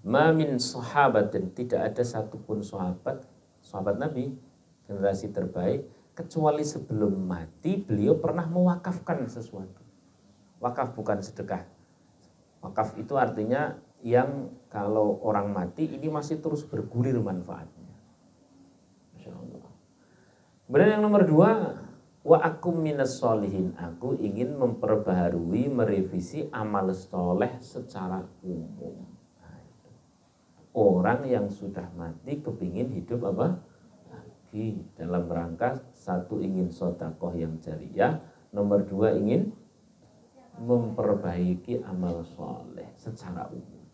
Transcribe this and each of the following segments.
Ma min sahabatin, tidak ada satupun sahabat Nabi, generasi terbaik, kecuali sebelum mati beliau pernah mewakafkan sesuatu. Wakaf bukan sedekah. Wakaf itu artinya yang kalau orang mati ini masih terus bergulir manfaatnya. Masya Allah. Kemudian yang nomor 2, wa akum minas solihin, aku ingin memperbaharui, merevisi amal soleh secara umum. Orang yang sudah mati kepingin hidup apa? Lagi. Dalam rangka 1 ingin sedekah yang jariyah, nomor 2 ingin memperbaiki amal soleh secara umum.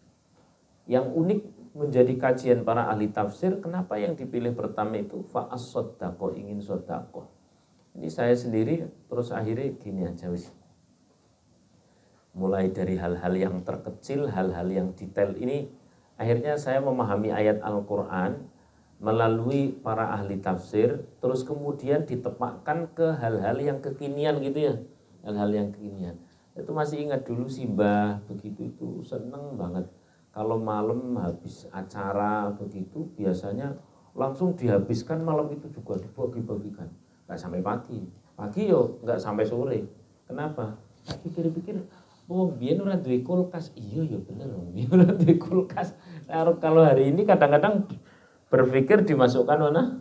Yang unik menjadi kajian para ahli tafsir, kenapa yang dipilih pertama itu fa'as sedekah, ingin sedekah. Ini saya sendiri terus akhirnya gini aja wis. Mulai dari hal-hal yang terkecil, hal-hal yang detail ini. Akhirnya saya memahami ayat Al-Quran melalui para ahli tafsir, terus kemudian ditepakkan ke hal-hal yang kekinian gitu ya. Hal-hal yang kekinian. Itu masih ingat dulu Simbah begitu itu seneng banget. Kalau malam habis acara begitu biasanya langsung dihabiskan malam itu juga dibagi-bagikan. Gak sampai pagi. Pagi yo gak sampai sore. Kenapa? Tak pikir-pikir, oh biar orang duwe kulkas. Iya ya bener, biar orang duwe kulkas. Kalau hari ini kadang-kadang berpikir dimasukkan mana?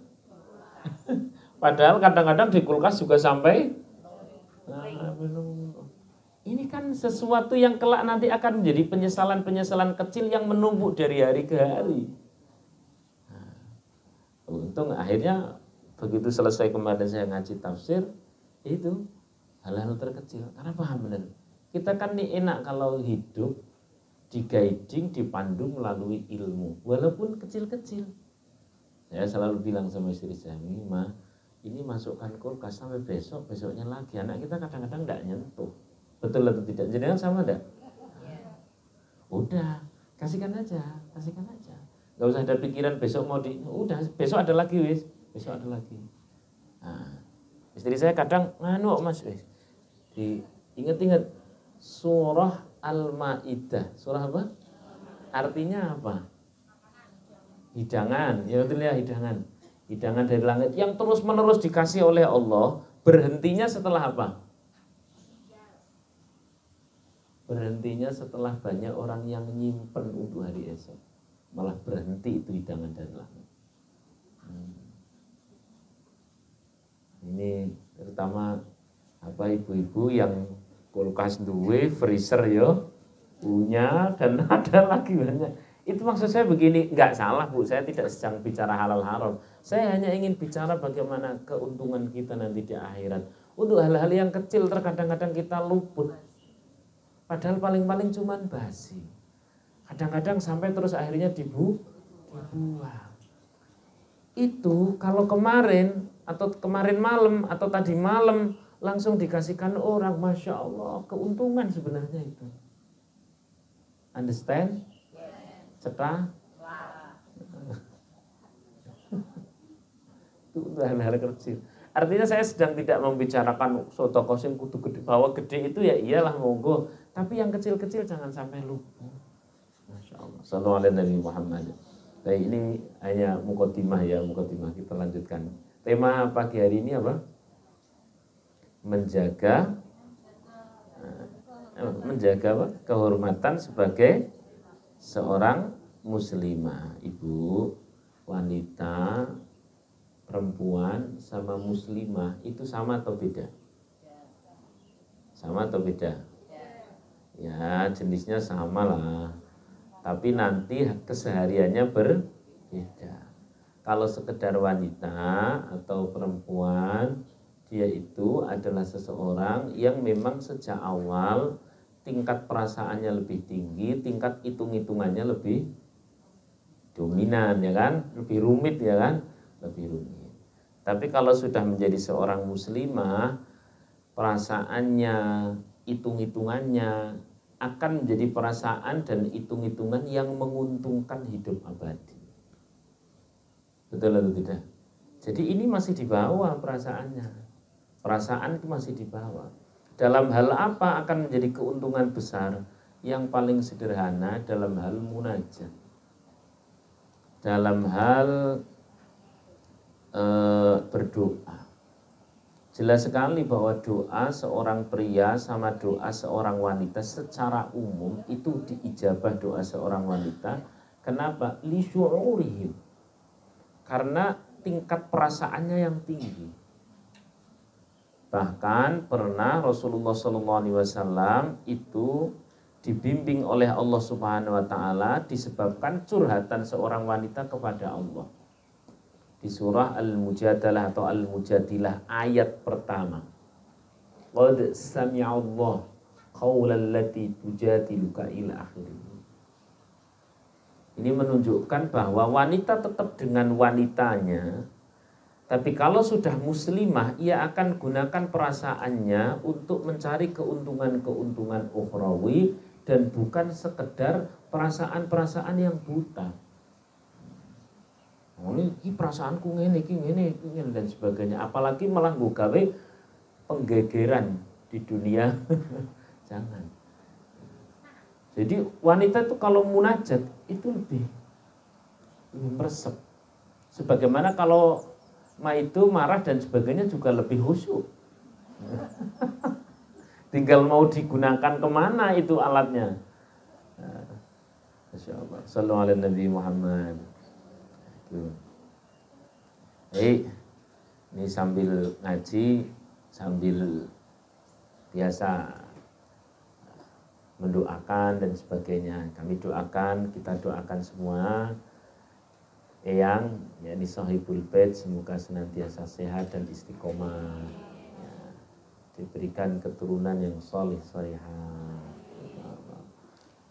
Padahal kadang-kadang di kulkas juga sampai. Ini kan sesuatu yang kelak nanti akan menjadi penyesalan-penyesalan kecil yang menumpuk dari hari ke hari. Untung akhirnya begitu selesai kemarin saya ngaji tafsir, itu hal-hal terkecil. Karena paham benar. Kita kan nih enak kalau hidup di-guiding, dipandu melalui ilmu, walaupun kecil-kecil. Saya selalu bilang sama istri saya, Ma, ini masukkan kulkas sampai besoknya lagi. Anak kita kadang-kadang tidak nyentuh. Betul atau tidak? Jadi sama enggak? Udah, kasihkan aja. Gak usah ada pikiran besok mau udah, besok ada lagi wis. Besok ada lagi. Nah, istri saya kadang, mas wis. Ingat-ingat surah Al-Maidah. Surah apa? Artinya apa? Hidangan. Ya betul ya, hidangan. Hidangan dari langit yang terus-menerus dikasih oleh Allah. Berhentinya setelah apa? Berhentinya setelah banyak orang yang nyimpen untuk hari esok. Malah berhenti itu hidangan dari langit. Ini terutama apa ibu-ibu yang kulkas duwe, freezer yo punya, dan ada lagi banyak. Itu maksud saya begini, nggak salah Bu, saya tidak sedang bicara halal haram. Saya hanya ingin bicara bagaimana keuntungan kita nanti di akhirat. Untuk hal-hal yang kecil terkadang-kadang kita luput. Padahal paling-paling cuman basi. Kadang-kadang sampai terus akhirnya dibuang. Itu kalau kemarin atau kemarin malam atau tadi malam langsung dikasihkan orang, Masya Allah, keuntungan sebenarnya itu. Understand? Cetha? Itu hal-hal kecil. Artinya saya sedang tidak membicarakan sedekah sing kudu gede, bahwa gede itu ya iyalah monggo, tapi yang kecil-kecil jangan sampai lupa. Masya Allah. Sallallahu alaihi Nabi Muhammad. Baik, ini hanya mukaddimah ya, mukaddimah. Kita lanjutkan. Tema pagi hari ini apa? Menjaga apa? Kehormatan sebagai seorang muslimah. Ibu, wanita, perempuan sama muslimah itu sama atau beda? Sama atau beda? Ya, jenisnya sama lah. Tapi nanti kesehariannya berbeda. Kalau sekedar wanita atau perempuan, dia itu adalah seseorang yang memang sejak awal tingkat perasaannya lebih tinggi, tingkat hitung-hitungannya lebih dominan ya kan, lebih rumit ya kan, lebih rumit. Tapi kalau sudah menjadi seorang muslimah, perasaannya, hitung-hitungannya akan menjadi perasaan dan hitung-hitungan yang menguntungkan hidup abadi. Betul atau tidak? Jadi ini masih di bawah perasaannya. Perasaan itu masih di bawah. Dalam hal apa akan menjadi keuntungan besar? Yang paling sederhana dalam hal munajat. Dalam hal berdoa. Jelas sekali bahwa doa seorang pria sama doa seorang wanita secara umum itu diijabah doa seorang wanita. Kenapa? Li syu'urihim. Karena tingkat perasaannya yang tinggi. Bahkan pernah Rasulullah SAW itu dibimbing oleh Allah Subhanahu Wa Taala disebabkan curhatan seorang wanita kepada Allah. Di surah Al-Mujadalah atau Al-Mujadilah ayat pertama. Qad sami'allahu qaulal lati tujadiluka ila akhirih. Ini menunjukkan bahwa wanita tetap dengan wanitanya, tapi kalau sudah muslimah, ia akan gunakan perasaannya untuk mencari keuntungan-keuntungan ukhrawi dan bukan sekedar perasaan-perasaan yang buta. Oh, ini perasaanku ngene dan sebagainya. Apalagi malah gue gawe penggegeran di dunia. Jangan. Jadi wanita itu kalau munajat itu lebih meresep. Sebagaimana kalau itu marah dan sebagainya juga lebih khusyuk. Tinggal mau digunakan kemana itu alatnya. Masya Allah. Sallallahu alaihi Nabi Muhammad. Ini sambil ngaji, sambil biasa mendoakan dan sebagainya. Kami doakan, kita doakan semua Eyang, yakni Sahibul Bait, semoga senantiasa sehat dan istiqomah, ya, diberikan keturunan yang soleh solehah.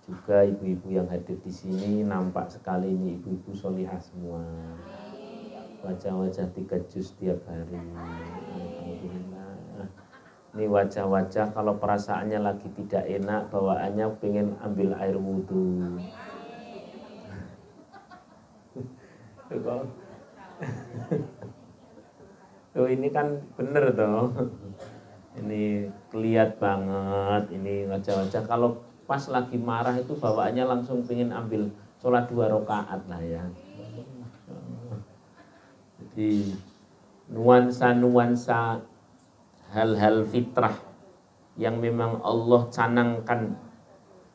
Juga ibu-ibu yang hadir di sini nampak sekali ini ibu-ibu solehah semua. Wajah-wajah 3 juz tiap hari. Alhamdulillah. Ini wajah-wajah kalau perasaannya lagi tidak enak, bawaannya pengen ambil air wudhu. Tuh ini kan bener toh. Ini keliat banget ini wajah-wajah kalau pas lagi marah itu bawaannya langsung pengen ambil sholat 2 rakaat lah ya. Jadi nuansa-nuansa hal-hal fitrah yang memang Allah canangkan,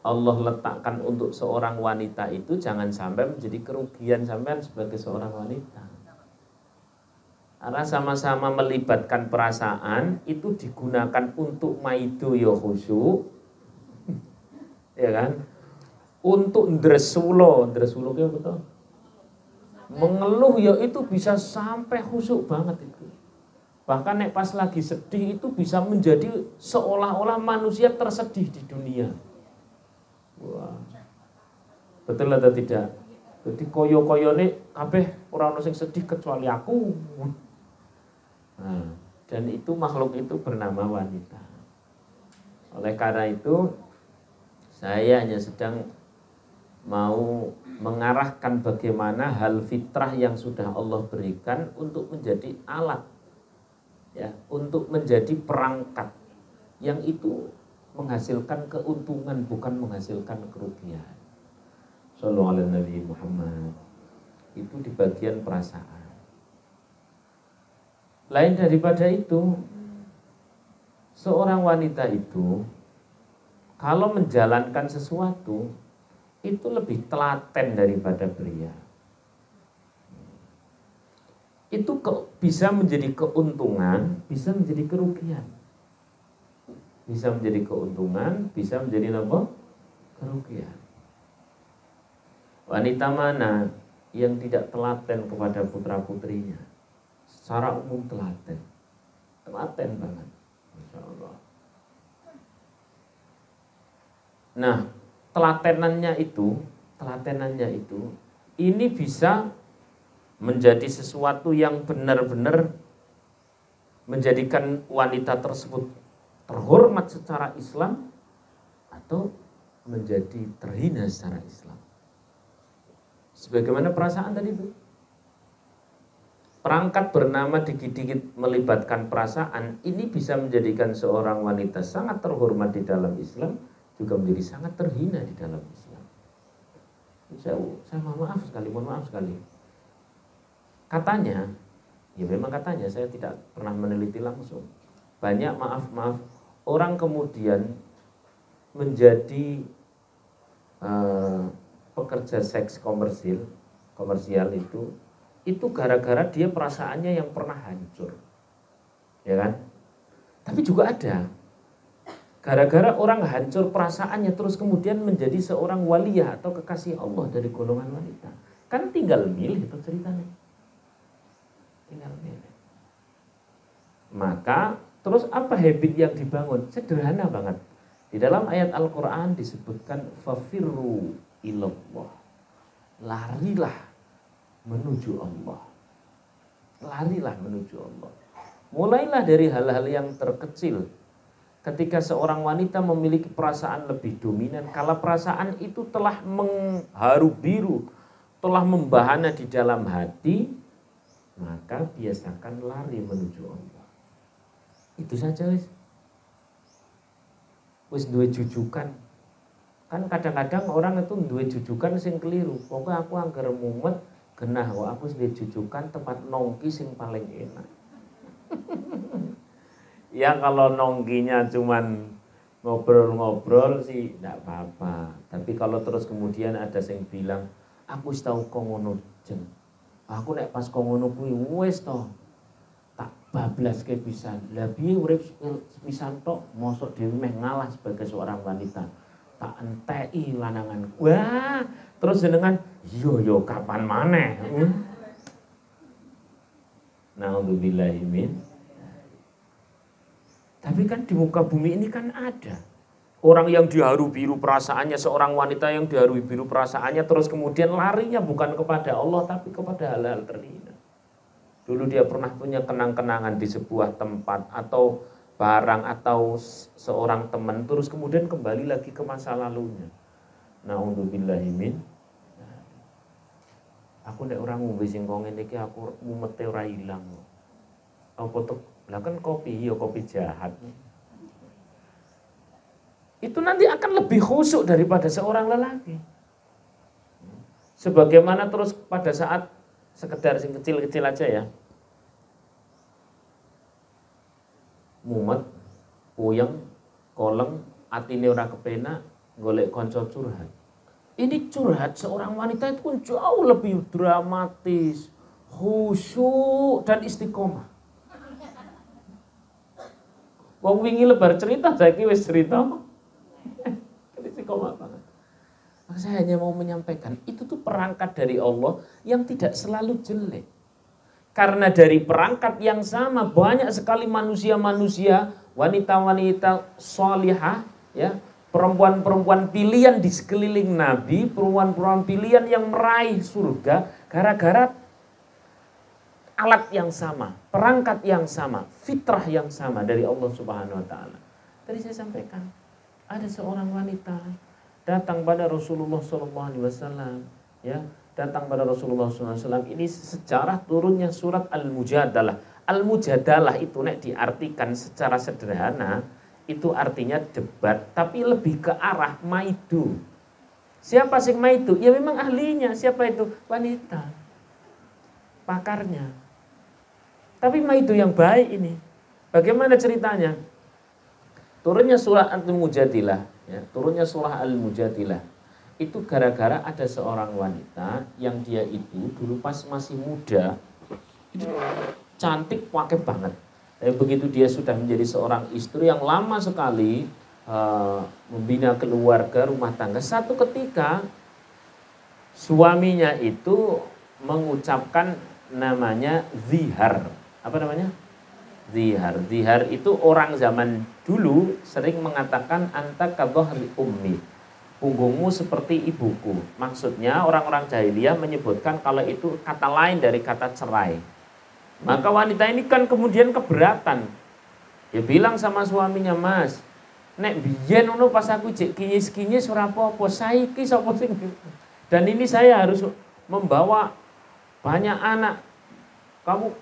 Allah letakkan untuk seorang wanita itu jangan sampai menjadi kerugian sampean sebagai seorang wanita. Karena sama-sama melibatkan perasaan itu digunakan untuk maido ya khusyuk. Ya kan? Untuk ndresulo ki apa toh? Mengeluh ya itu bisa sampai khusyuk banget itu. Bahkan nek pas lagi sedih itu bisa menjadi seolah-olah manusia tersedih di dunia. Wah. Betul atau tidak? Jadi koyo-koyone kabeh ora ono sing sedih kecuali aku. Nah, dan itu makhluk itu bernama wanita. Oleh karena itu saya hanya sedang mau mengarahkan bagaimana hal fitrah yang sudah Allah berikan untuk menjadi alat, ya, untuk menjadi perangkat yang itu menghasilkan keuntungan bukan menghasilkan kerugian. Sallallahu alaihi Nabi Muhammad. Itu di bagian perasaan. Lain daripada itu, seorang wanita itu kalau menjalankan sesuatu itu lebih telaten daripada pria. Itu bisa menjadi keuntungan, bisa menjadi kerugian. Bisa menjadi keuntungan, bisa menjadi apa? Kerugian. Wanita mana yang tidak telaten kepada putra-putrinya? Secara umum telaten. Telaten banget. Masya Allah. Nah, telatenannya itu ini bisa menjadi sesuatu yang benar-benar menjadikan wanita tersebut terhormat secara Islam atau menjadi terhina secara Islam. Sebagaimana perasaan tadi itu. Perangkat bernama dikit-dikit melibatkan perasaan, ini bisa menjadikan seorang wanita sangat terhormat di dalam Islam, juga menjadi sangat terhina di dalam Islam. Saya mohon maaf sekali. Katanya, ya memang katanya, saya tidak pernah meneliti langsung. Banyak maaf, orang kemudian menjadi pekerja seks komersial itu gara-gara dia perasaannya yang pernah hancur, ya kan? Tapi juga ada gara-gara orang hancur perasaannya terus kemudian menjadi seorang waliyah atau kekasih Allah dari golongan wanita. Kan tinggal milih itu ceritanya. Tinggal milih. Maka terus apa habit yang dibangun? Sederhana banget. Di dalam ayat Al-Quran disebutkan fafirru ilallah. Larilah menuju Allah. Larilah menuju Allah. Mulailah dari hal-hal yang terkecil. Ketika seorang wanita memiliki perasaan lebih dominan, kalau perasaan itu telah mengharu biru, telah membahana di dalam hati, maka biasakan lari menuju Allah. Itu saja wis duwe jujukan. Kan kadang-kadang orang itu duwe jujukan sing keliru. Pokoknya aku anggar mumet genah kok aku duwe jujukan tempat nongki sing paling enak. Ya kalau nongkinya cuman ngobrol-ngobrol sih enggak apa-apa. Tapi kalau terus kemudian ada sing bilang, aku wis tau kok ngono jen. Aku nek pas kok ngono kuwi wis to tak bablaske pisan. Lah piye urip pisan tok mosok dhewe meh ngalah sebagai seorang wanita. Tak enteki lanangan. Wah, terus jenengan yo kapan maneh? Naudzubillahi min. Tapi kan di muka bumi ini kan ada orang yang diharu biru perasaannya, seorang wanita yang diharu biru perasaannya terus kemudian larinya bukan kepada Allah tapi kepada hal-hal terhina. Dulu dia pernah punya kenang-kenangan di sebuah tempat atau barang atau seorang teman, terus kemudian kembali lagi ke masa lalunya. Naudzubillahi min. Aku nek orang ngombe sing kok ngene iki aku mumete ora ilang. Apa tuh? Lah kan kopi jahat. Itu nanti akan lebih khusyuk daripada seorang lelaki. Sebagaimana terus pada saat sekedar sing kecil-kecil aja ya. Mumet, puyeng, koleng, atine ora kepenak, golek kanca curhat. Ini curhat seorang wanita itu pun jauh lebih dramatis, khusyuk dan istiqomah. Wong wingi lebar cerita, saiki wis cerita. Istiqomah banget. Maka saya hanya mau menyampaikan, itu tuh perangkat dari Allah yang tidak selalu jelek. Karena dari perangkat yang sama banyak sekali manusia-manusia, wanita-wanita sholihah, ya, perempuan-perempuan pilihan di sekeliling Nabi, perempuan-perempuan pilihan yang meraih surga gara-gara alat yang sama, perangkat yang sama, fitrah yang sama dari Allah Subhanahu wa taala. Tadi saya sampaikan, ada seorang wanita datang pada Rasulullah SAW, ya, datang pada Rasulullah SAW. Ini sejarah turunnya surat Al-Mujadalah. Al-Mujadalah itu nek diartikan secara sederhana, itu artinya debat, tapi lebih ke arah maidu. Siapa sih maidu? Ya memang ahlinya. Siapa itu? Wanita. Pakarnya. Tapi maidu yang baik ini. Bagaimana ceritanya? Turunnya surah Al-Mujadilah, ya, turunnya surah Al-Mujadilah. Itu gara-gara ada seorang wanita yang dia itu dulu pas masih muda itu cantik pakai banget. Tapi begitu dia sudah menjadi seorang istri yang lama sekali membina keluarga rumah tangga, satu ketika suaminya itu mengucapkan namanya zihar. Apa namanya? Zihar. Zihar itu orang zaman dulu sering mengatakan anta kadhahri ummi. punggungmu seperti ibuku. Maksudnya orang-orang jahiliyah menyebutkan kalau itu kata lain dari kata cerai. Maka wanita ini kan kemudian keberatan. Ya bilang sama suaminya, Mas, nek biyen ngono pas aku jek kinyis-kinyis ora apa-apa, saiki sapa sing. Dan ini saya harus membawa banyak anak. Kamu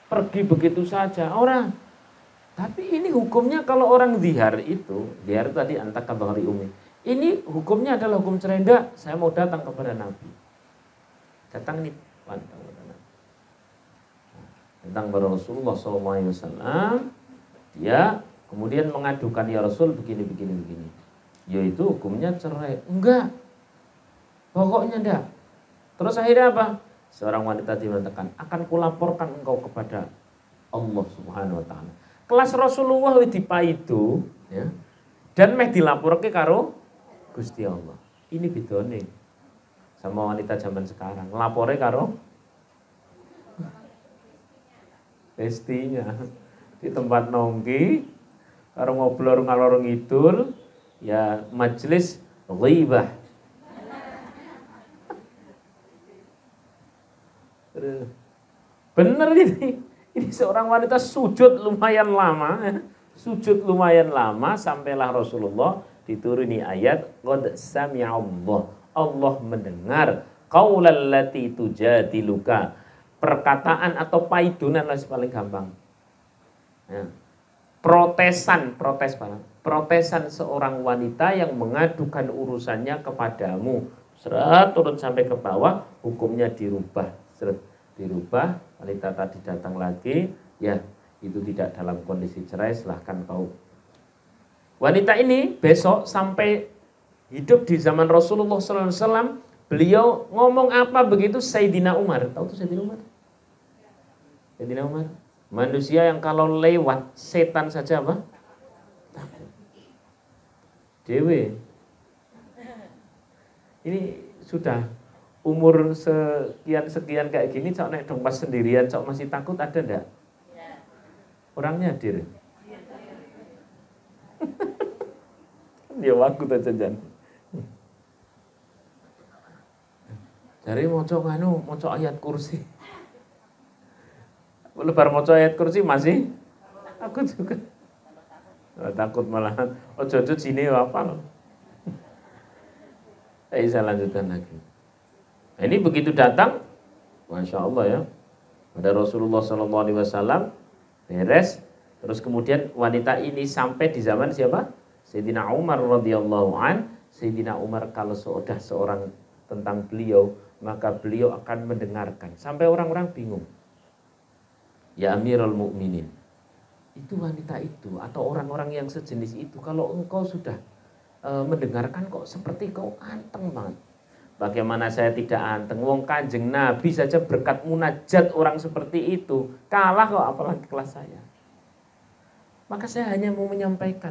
pergi begitu saja, orang. Tapi ini hukumnya kalau orang zihar itu tadi antak kabari umi. Ini hukumnya adalah hukum cerai. Enggak, saya mau datang kepada Nabi. Datang nih, datang kepada Rasulullah SAW. Dia kemudian mengadukan, ya Rasul begini. Yaitu hukumnya cerai. Enggak, pokoknya enggak. Terus akhirnya apa? Seorang wanita mengatakan, akan kulaporkan engkau kepada Allah Subhanahu Wa Taala. Kelas Rasulullah dipaidu, ya, dan meh dilaporke karo Gusti Allah. Ini bedone sama wanita zaman sekarang. Lapore karo bestinya di tempat nongki, karo ngobrol ngalor ngidul, ya majelis ghibah. Bener ini. Ini seorang wanita sujud lumayan lama, sampailah Rasulullah dituruni ayat qad sami'allah. Allah mendengar qaulal lati tujadiluka. Perkataan atau paidunan lah paling gampang. Ya. Protesan seorang wanita yang mengadukan urusannya kepadamu. Seret turun sampai ke bawah, hukumnya dirubah. Dirubah, wanita tadi datang lagi, ya itu tidak dalam kondisi cerai, silahkan kau. Wanita ini besok sampai hidup di zaman Rasulullah SAW, beliau ngomong apa begitu Sayyidina Umar. Tahu tuh Sayyidina Umar? Sayyidina Umar, manusia yang kalau lewat setan saja apa? Dewe. Ini sudah umur sekian kayak gini, cok naik dong pas sendirian, cok masih takut, ada enggak? Orangnya hadir. Dia waktu aja jan. Dari moco ayat kursi. Lebar moco ayat kursi masih takut juga. Takut malahan. Ojo sini apa loh. Saya lanjutkan lagi. Nah, ini begitu datang, masya Allah ya, pada Rasulullah SAW beres. Terus kemudian wanita ini sampai di zaman siapa? Sayyidina Umar radhiyallahu an. Sayyidina Umar kalau sudah seorang tentang beliau, maka beliau akan mendengarkan. Sampai orang-orang bingung. Ya Amirul Mukminin, itu wanita itu atau orang-orang yang sejenis itu, kalau engkau sudah mendengarkan kok seperti kau anteng banget. Bagaimana saya tidak anteng? Wong Kanjeng Nabi saja berkat munajat orang seperti itu kalah kok, apalagi kelas saya. Maka saya hanya mau menyampaikan,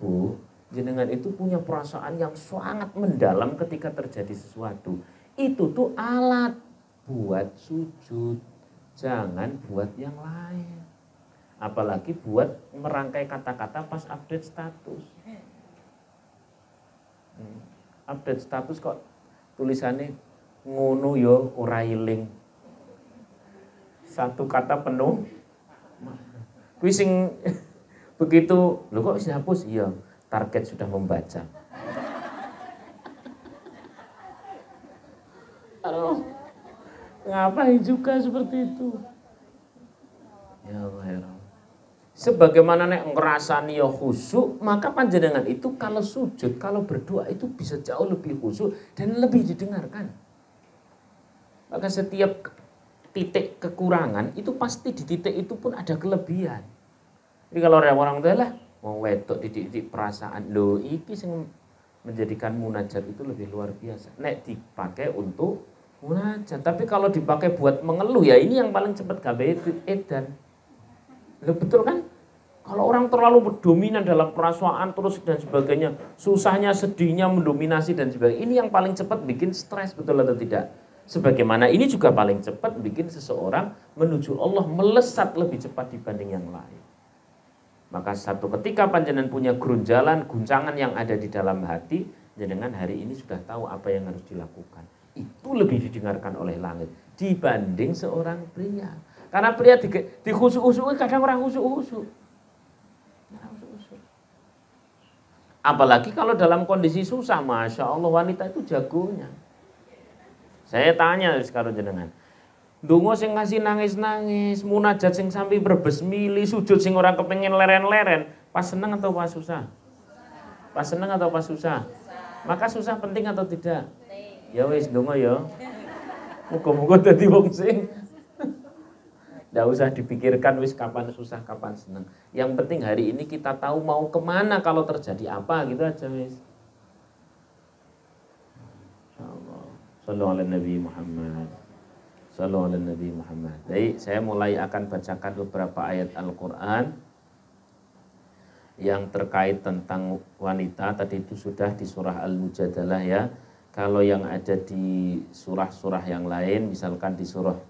Bu, jenengan itu punya perasaan yang sangat mendalam ketika terjadi sesuatu. Itu tuh alat buat sujud, jangan buat yang lain. Apalagi buat merangkai kata-kata pas update status. Update status kok tulisannya ngono yo ora iling. Satu kata penuh. Kuwi sing begitu, lho kok wis hapus? Iya, target sudah membaca. Aduh, ngapain juga seperti itu? Ya Allah, ya Allah. Sebagaimana nek ngerasani ya khusyuk, maka panjenengan itu kalau sujud, kalau berdoa itu bisa jauh lebih khusyuk dan lebih didengarkan. Maka setiap titik kekurangan itu pasti di titik itu pun ada kelebihan. Jadi kalau orang itu lah mau wedok didik perasaan, lo iki sing menjadikan munajat itu lebih luar biasa. Nek dipakai untuk munajat, tapi kalau dipakai buat mengeluh ya ini yang paling cepat gawe edan. Loh, betul kan? Kalau orang terlalu dominan dalam perasaan terus dan sebagainya, susahnya, sedihnya mendominasi dan sebagainya, ini yang paling cepat bikin stres, betul atau tidak? Sebagaimana ini juga paling cepat bikin seseorang menuju Allah melesat lebih cepat dibanding yang lain. Maka satu ketika panjenengan punya gerunjalan, guncangan yang ada di dalam hati, jenengan hari ini sudah tahu apa yang harus dilakukan. Itu lebih didengarkan oleh langit dibanding seorang pria. Karena pria di khusuk-khusuk kadang orang khusuk-khusuk. Apalagi kalau dalam kondisi susah, Masya Allah wanita itu jagonya. Saya tanya sekarang jenengan, ndonga sing ngasih nangis-nangis, munajat sing sampai berbes mili, sujud sing orang kepengen leren-leren, pas seneng atau pas susah? Pas seneng atau pas susah? Maka susah penting atau tidak? Ya wis ndonga ya. Muga-muga dadi wong sing nggak usah dipikirkan wis kapan susah, kapan senang. Yang penting hari ini kita tahu mau kemana kalau terjadi apa, gitu aja wis. Insyaallah. Shallu ala Nabi Muhammad. Shallu ala Nabi Muhammad. Baik, saya mulai akan bacakan beberapa ayat Al-Quran yang terkait tentang wanita. Tadi itu sudah di surah Al-Mujadalah ya. Kalau yang ada di surah-surah yang lain, misalkan di surah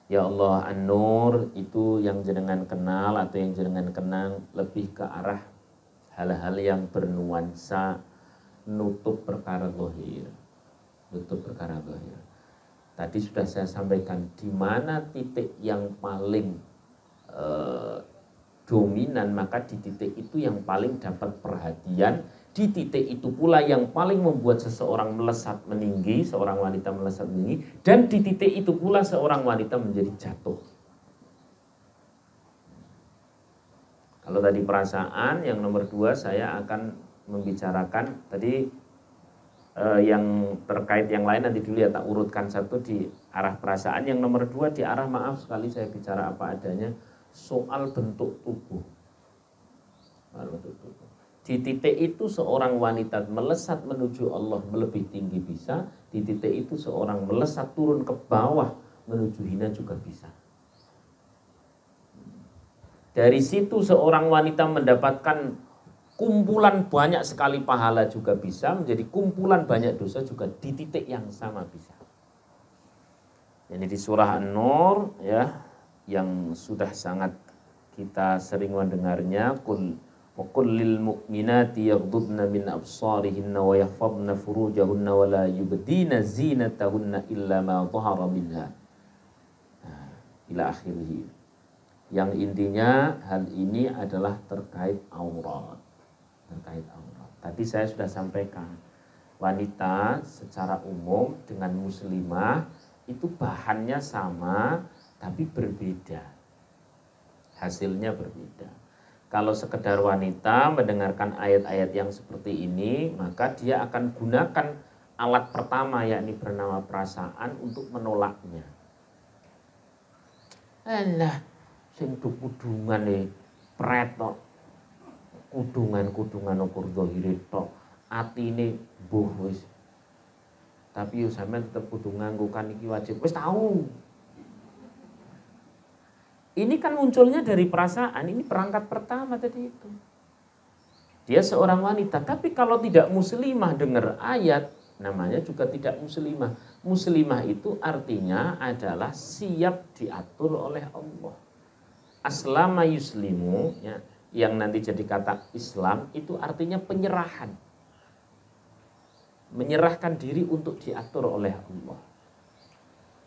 Ya Allah An-Nur, itu yang jenengan kenal atau yang jenengan kenang lebih ke arah hal-hal yang bernuansa nutup perkara zahir. Nutup perkara zahir. Tadi sudah saya sampaikan di mana titik yang paling dominan, maka di titik itu yang paling dapat perhatian. Di titik itu pula yang paling membuat seseorang melesat meninggi, seorang wanita melesat meninggi, dan di titik itu pula seorang wanita menjadi jatuh. Kalau tadi perasaan, yang nomor 2 saya akan membicarakan tadi yang terkait yang lain nanti dulu ya, tak urutkan satu di arah perasaan. Yang nomor 2 di arah, maaf sekali saya bicara apa adanya, soal bentuk tubuh. Bentuk tubuh. Di titik itu seorang wanita melesat menuju Allah lebih tinggi bisa. Di titik itu seorang melesat turun ke bawah menuju hina juga bisa. Dari situ seorang wanita mendapatkan kumpulan banyak sekali pahala juga bisa. Menjadi kumpulan banyak dosa juga di titik yang sama bisa. Ini di surah An-Nur ya, yang sudah sangat kita sering mendengarnya. وَقُلْ لِلْمُؤْمِنَاتِ يَغْضُضْنَ مِنْ أَبْصَارِهِنَّ وَيَحْفَظْنَ فُرُوجَهُنَّ وَلَا يُبْدِينَ زِينَتَهُنَّ إِلَّا مَا ظَهَرَ مِنْهَا ila akhirih. Yang intinya hal ini adalah terkait aurat. Terkait aurat. Tadi saya sudah sampaikan, wanita secara umum dengan muslimah itu bahannya sama tapi berbeda. Hasilnya berbeda. Kalau sekedar wanita mendengarkan ayat-ayat yang seperti ini, maka dia akan gunakan alat pertama yakni bernama perasaan untuk menolaknya. Alah, sing kudungan pret tok. Kudungan ukur zahire tok. Atine mbuh wis. Tapi yo sampean tetep kudu nganggo kan iki wajib. Wis tahu. Ini kan munculnya dari perasaan, ini perangkat pertama tadi itu. Dia seorang wanita, tapi kalau tidak muslimah dengar ayat, namanya juga tidak muslimah. Muslimah itu artinya adalah siap diatur oleh Allah. Aslama yuslimu, ya, yang nanti jadi kata Islam, itu artinya penyerahan. Menyerahkan diri untuk diatur oleh Allah.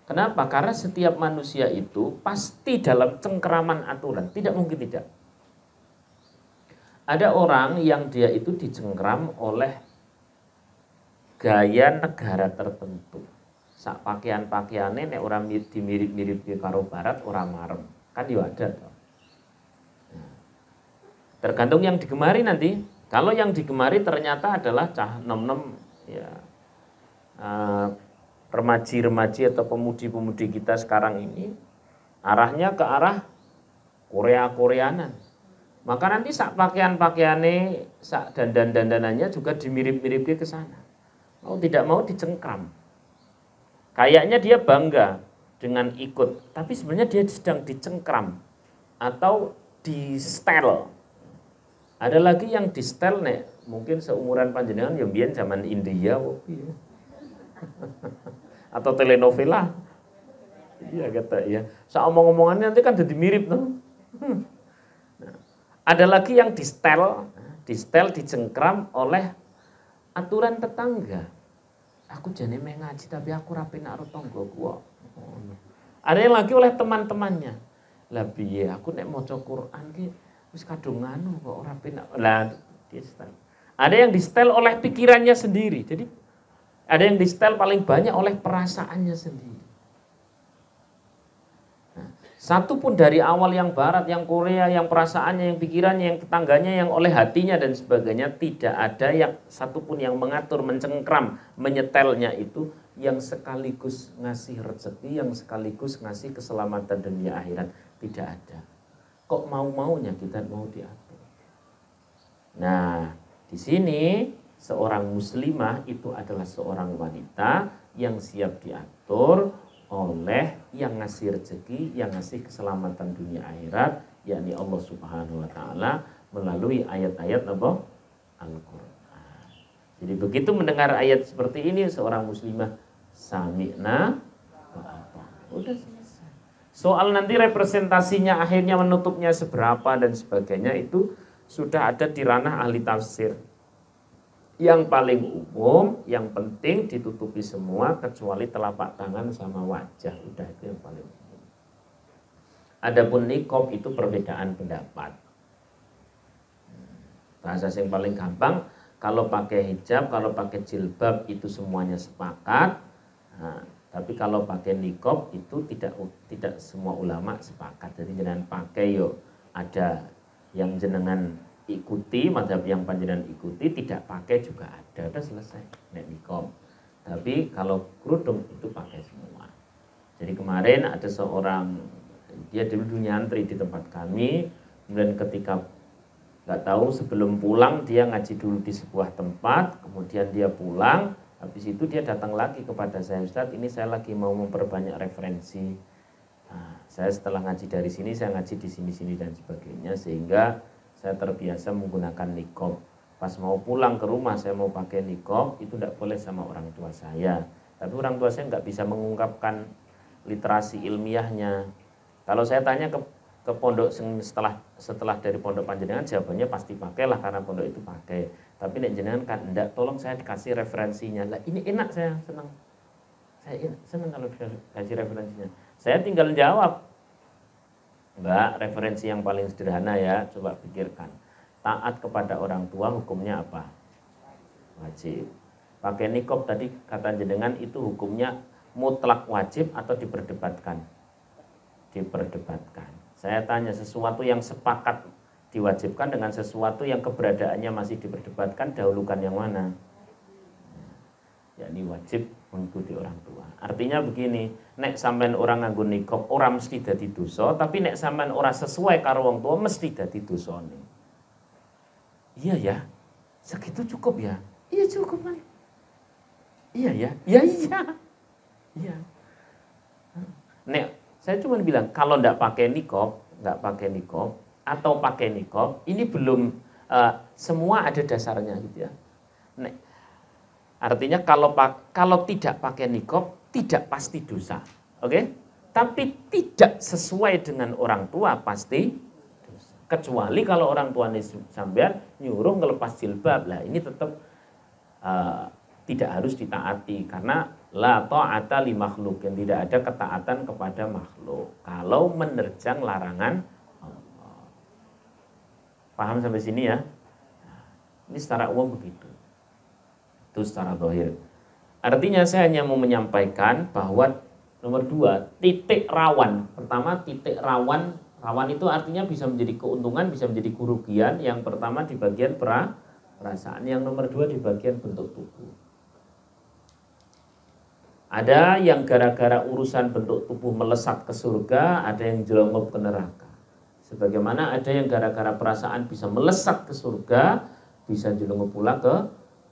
Kenapa? Karena setiap manusia itu pasti dalam cengkeraman aturan. Tidak mungkin tidak. Ada orang yang dia itu dicengkeram oleh gaya negara tertentu. Sak pakaian-pakaiannya nek orang dimirip-mirip di karo barat orang marem. Kan dia ada toh. Tergantung yang digemari nanti. Kalau yang digemari ternyata adalah cah nom-nom ya. Remaji-remaji atau pemudi-pemudi kita sekarang ini arahnya ke arah Korea-Koreanan. Maka nanti sak pakaian-pakaiannya, sak dandan-dandanannya juga dimirip-mirip ke sana. Mau tidak mau dicengkram. Kayaknya dia bangga dengan ikut, tapi sebenarnya dia sedang dicengkram atau di setel. Ada lagi yang di setel nih, mungkin seumuran panjenengan yang biyen zaman India atau telenovela. Iya kata ya. Saya omong-omongannya nanti kan jadi mirip tuh. Nah, ada lagi yang di setel dicengkram oleh aturan tetangga. Aku jane meh ngaji tapi aku ra penak karo tanggoku kok. Ada yang lagi oleh teman-temannya. Lah piye aku nek maca Quran ki wis kadung nganu kok ora penak. Lah dia setel. Ada yang di-setel oleh pikirannya sendiri. Jadi ada yang di-setel paling banyak oleh perasaannya sendiri. Nah, satu pun dari awal yang barat, yang Korea, yang perasaannya, yang pikirannya, yang tetangganya, yang oleh hatinya dan sebagainya, tidak ada yang satu pun yang mengatur, mencengkram, menyetelnya itu yang sekaligus ngasih rezeki, yang sekaligus ngasih keselamatan dunia akhirat. Tidak ada. Kok mau-maunya kita mau diatur. Nah, di sini seorang muslimah itu adalah seorang wanita yang siap diatur oleh yang ngasih rezeki, yang ngasih keselamatan dunia akhirat, yakni Allah Subhanahu wa taala melalui ayat-ayat apa? Al-Qur'an. Jadi begitu mendengar ayat seperti ini seorang muslimah sami'na wa ata'na. Udah selesai. Soal nanti representasinya akhirnya menutupnya seberapa dan sebagainya itu sudah ada di ranah ahli tafsir. Yang paling umum, yang penting ditutupi semua kecuali telapak tangan sama wajah. Udah itu yang paling umum. Adapun niqab itu perbedaan pendapat. Bahasa yang paling gampang, kalau pakai hijab, kalau pakai jilbab itu semuanya sepakat. Nah, tapi kalau pakai niqab itu tidak semua ulama sepakat. Jadi jangan pakai yo ada yang jenengan ikuti, madhab yang panjenengan ikuti, tidak pakai juga ada, udah selesai nek niqab. Tapi kalau kerudung itu pakai semua. Jadi kemarin ada seorang, dia dulu nyantri di tempat kami, kemudian ketika nggak tahu sebelum pulang dia ngaji dulu di sebuah tempat, kemudian dia pulang, habis itu dia datang lagi kepada saya, Ustadz ini saya lagi mau memperbanyak referensi. Nah, saya setelah ngaji dari sini, saya ngaji di sini dan sebagainya, sehingga saya terbiasa menggunakan niqab. Pas mau pulang ke rumah saya mau pakai niqab, itu tidak boleh sama orang tua saya. Tapi orang tua saya nggak bisa mengungkapkan literasi ilmiahnya. Kalau saya tanya ke pondok setelah dari pondok panjenengan, jawabannya pasti pakailah karena pondok itu pakai. Tapi nek jenengan kan enggak, tolong saya dikasih referensinya. Lah ini enak, saya senang. Saya senang kalau dikasih referensinya. Saya tinggal jawab. Mbak, referensi yang paling sederhana ya, coba pikirkan. Taat kepada orang tua hukumnya apa? Wajib. Pakai niqab tadi kata jenengan itu hukumnya mutlak wajib atau diperdebatkan? Diperdebatkan. Saya tanya, sesuatu yang sepakat diwajibkan dengan sesuatu yang keberadaannya masih diperdebatkan, dahulukan yang mana? Yakni wajib mengikuti orang tua. Artinya begini, nek sampean orang nganggo niqab ora mesti dadi dosa, tapi nek sampean ora sesuai karo wong tua mesti dadi dosane. Iya ya. Segitu cukup ya? Iya cukup kan? Iya ya. Ya iya. Iya. Nek saya cuma bilang kalau ndak pakai niqab atau pakai niqab, ini belum semua ada dasarnya gitu ya. Nek artinya kalau tidak pakai niqab tidak pasti dosa, oke? Tapi tidak sesuai dengan orang tua pasti dosa. Kecuali kalau orang tua sampean nyuruh ngelepas jilbab, lah ini tetap tidak harus ditaati karena la ta'ata li makhluk, yang tidak ada ketaatan kepada makhluk kalau menerjang larangan Allah. Paham sampai sini ya? Ini secara umum begitu. Itu secara zahir. Artinya saya hanya mau menyampaikan bahwa nomor 2, titik rawan. Pertama, titik rawan. Rawan itu artinya bisa menjadi keuntungan, bisa menjadi kerugian. Yang pertama di bagian perasaan, yang nomor 2 di bagian bentuk tubuh. Ada yang gara-gara urusan bentuk tubuh melesat ke surga, ada yang jelongop ke neraka. Sebagaimana ada yang gara-gara perasaan bisa melesat ke surga, bisa jelongop pula ke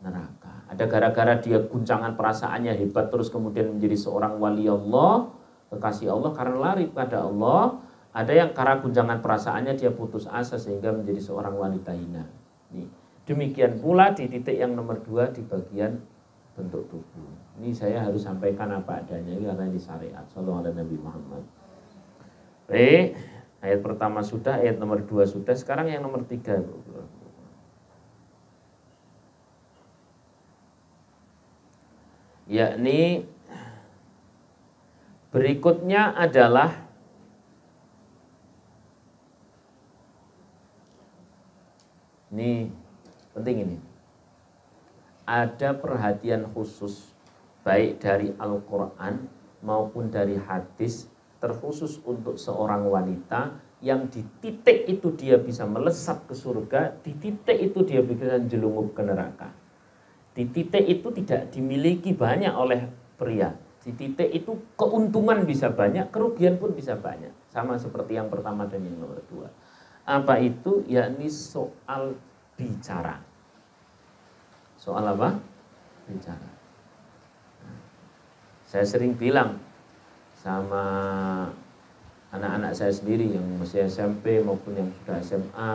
neraka. Ada gara-gara dia guncangan perasaannya hebat terus kemudian menjadi seorang wali Allah, kekasih Allah karena lari pada Allah. Ada yang karena guncangan perasaannya dia putus asa sehingga menjadi seorang wanita hina. Nih, demikian pula di titik yang nomor 2 di bagian bentuk tubuh. Ini saya harus sampaikan apa adanya ini karena di syariat. Sallallahu alaihi Nabi Muhammad. Baik, ayat pertama sudah, ayat nomor 2 sudah. Sekarang yang nomor 3. yakni berikutnya adalah ini penting ini. Ada perhatian khusus baik dari Al-Qur'an maupun dari hadis terkhusus untuk seorang wanita yang di titik itu dia bisa melesat ke surga, di titik itu dia bisa jelungup ke neraka. Di titik itu tidak dimiliki banyak oleh pria. Di titik itu keuntungan bisa banyak, kerugian pun bisa banyak. Sama seperti yang pertama dan yang nomor 2. Apa itu? Yakni soal bicara. Soal apa? Bicara. Saya sering bilang sama anak-anak saya sendiri yang masih SMP maupun yang sudah SMA,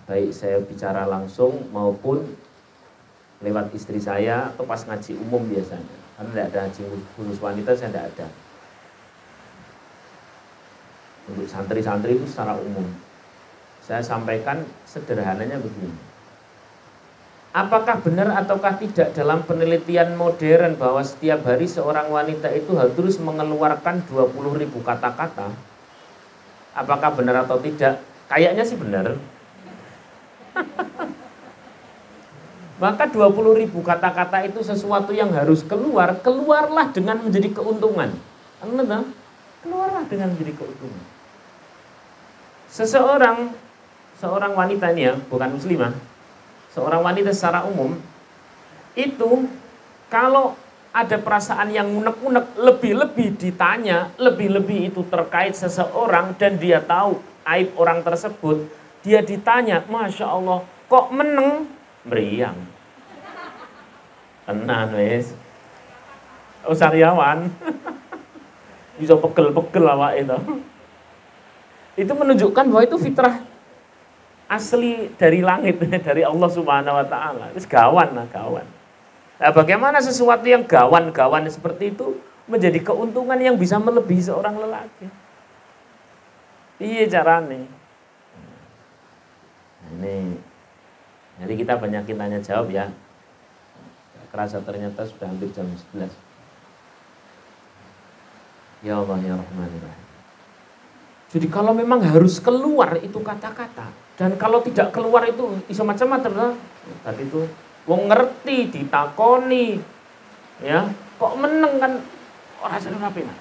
baik saya bicara langsung maupun lewat istri saya atau pas ngaji umum biasanya. Karena tidak ada ngaji khusus wanita, saya tidak ada. Untuk santri-santri itu secara umum. Saya sampaikan sederhananya begini. Apakah benar ataukah tidak dalam penelitian modern bahwa setiap hari seorang wanita itu harus mengeluarkan 20.000 kata-kata? Apakah benar atau tidak? Kayaknya sih benar. Maka 20.000 kata-kata itu sesuatu yang harus keluar, keluarlah dengan menjadi keuntungan. Keluarlah dengan menjadi keuntungan. Seorang wanita ini ya, bukan muslimah, seorang wanita secara umum itu kalau ada perasaan yang unek-unek, lebih-lebih ditanya, lebih-lebih itu terkait seseorang dan dia tahu aib orang tersebut, dia ditanya, Masya Allah, kok meneng? Meriang. Tenan wes. Sariawan. Bisa pegel-pegel awak itu. Itu menunjukkan bahwa itu fitrah asli dari langit, dari Allah Subhanahu wa taala. Itu gawan lah, gawan. Nah, bagaimana sesuatu yang gawan-gawan seperti itu menjadi keuntungan yang bisa melebihi seorang lelaki? Iya caranya. Ini. Jadi kita banyakin tanya jawab ya. Kerasa ternyata sudah hampir jam 11. Ya Allah ya Rahman ya Rahim. Jadi kalau memang harus keluar itu kata-kata, dan kalau tidak keluar itu iso macam-macam. Tadi itu wong ngerti ditakoni, ya kok meneng kan ora seneng apa nah.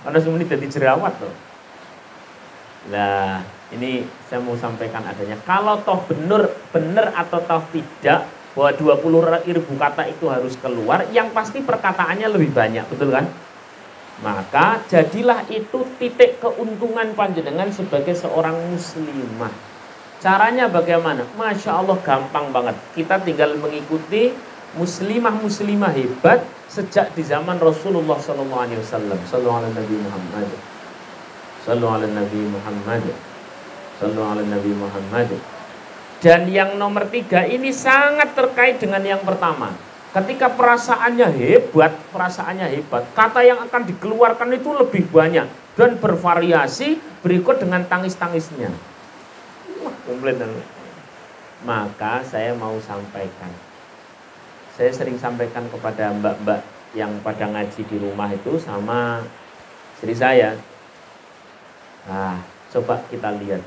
Ana sumuni dadi jerawat loh. Nah, ini saya mau sampaikan adanya. Kalau toh benar atau toh tidak bahwa 20.000 kata itu harus keluar, yang pasti perkataannya lebih banyak, betul kan? Maka jadilah itu titik keuntungan panjenengan sebagai seorang muslimah. Caranya bagaimana? Masya Allah gampang banget. Kita tinggal mengikuti muslimah-muslimah hebat sejak di zaman Rasulullah SAW. Sallallahu alaihi Nabi Muhammad. Sallallahu alaihi Nabi Muhammad. Sallallahu alaihi Nabi Muhammad. Dan yang nomor 3 ini sangat terkait dengan yang pertama. Ketika perasaannya hebat, kata yang akan dikeluarkan itu lebih banyak dan bervariasi berikut dengan tangis-tangisnya. Wah, komplit. Maka saya mau sampaikan. Saya sering sampaikan kepada mbak-mbak yang pada ngaji di rumah itu sama istri saya. Nah, coba kita lihat.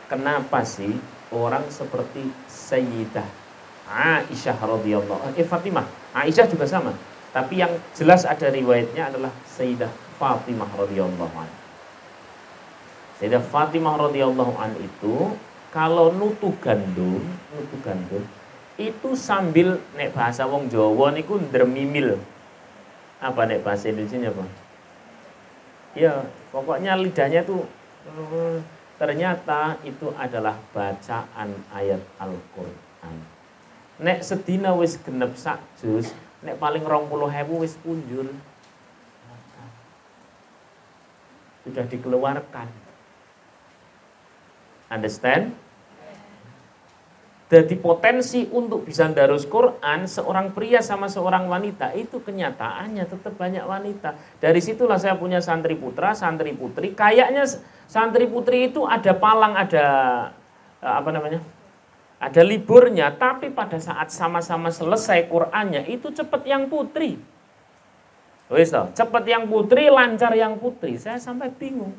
Kenapa sih orang seperti Sayyidah Aisyah radhiyallahu Fatimah, Aisyah juga sama. Tapi yang jelas ada riwayatnya adalah Sayyidah Fatimah radhiyallahu anha. Sayyidah Fatimah radhiyallahu anha itu kalau nutu gandum itu sambil nek bahasa wong Jawa niku ndremimil. Apa nek bahasa Indonesia apa? Ya, pokoknya lidahnya tuh ternyata itu adalah bacaan ayat Al-Qur'an. Nek sedina wis genep sak juz, nek paling 20.000 wis punjul. Sudah dikeluarkan. Understand? Jadi potensi untuk bisa ndarus Quran seorang pria sama seorang wanita itu kenyataannya tetap banyak wanita. Dari situlah saya punya santri putra, santri putri. Kayaknya santri putri itu ada palang, ada apa namanya? Ada liburnya, tapi pada saat sama-sama selesai Qur'annya itu cepet yang putri. Wis toh, cepet yang putri, lancar yang putri. Saya sampai bingung.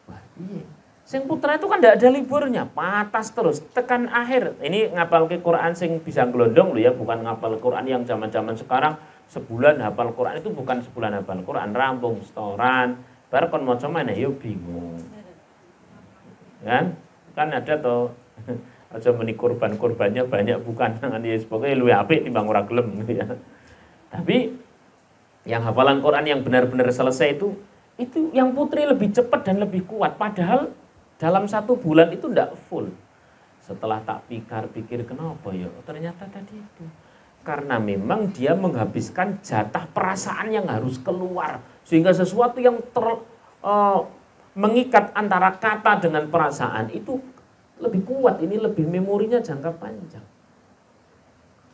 Wah, iya. Sing putra itu kan tidak ada liburnya, patas terus, tekan akhir. Ini ngapal ke Quran sing bisa gelondong loh ya, bukan ngapal Quran yang zaman-zaman sekarang sebulan hafal Quran, itu bukan sebulan hafal Quran, rampung setoran, baru kon maca mana yo bingung. Kan ada toh aja meni kurbannya banyak bukan dengan Yesus pokoknya luwih apik timbang ora gelem gitu ya. Tapi yang hafalan Quran yang benar-benar selesai itu yang putri lebih cepat dan lebih kuat, padahal dalam 1 bulan itu ndak full. Setelah tak pikir kenapa ya, ternyata tadi itu karena memang dia menghabiskan jatah perasaan yang harus keluar, sehingga sesuatu yang mengikat antara kata dengan perasaan itu lebih kuat, ini lebih memorinya jangka panjang.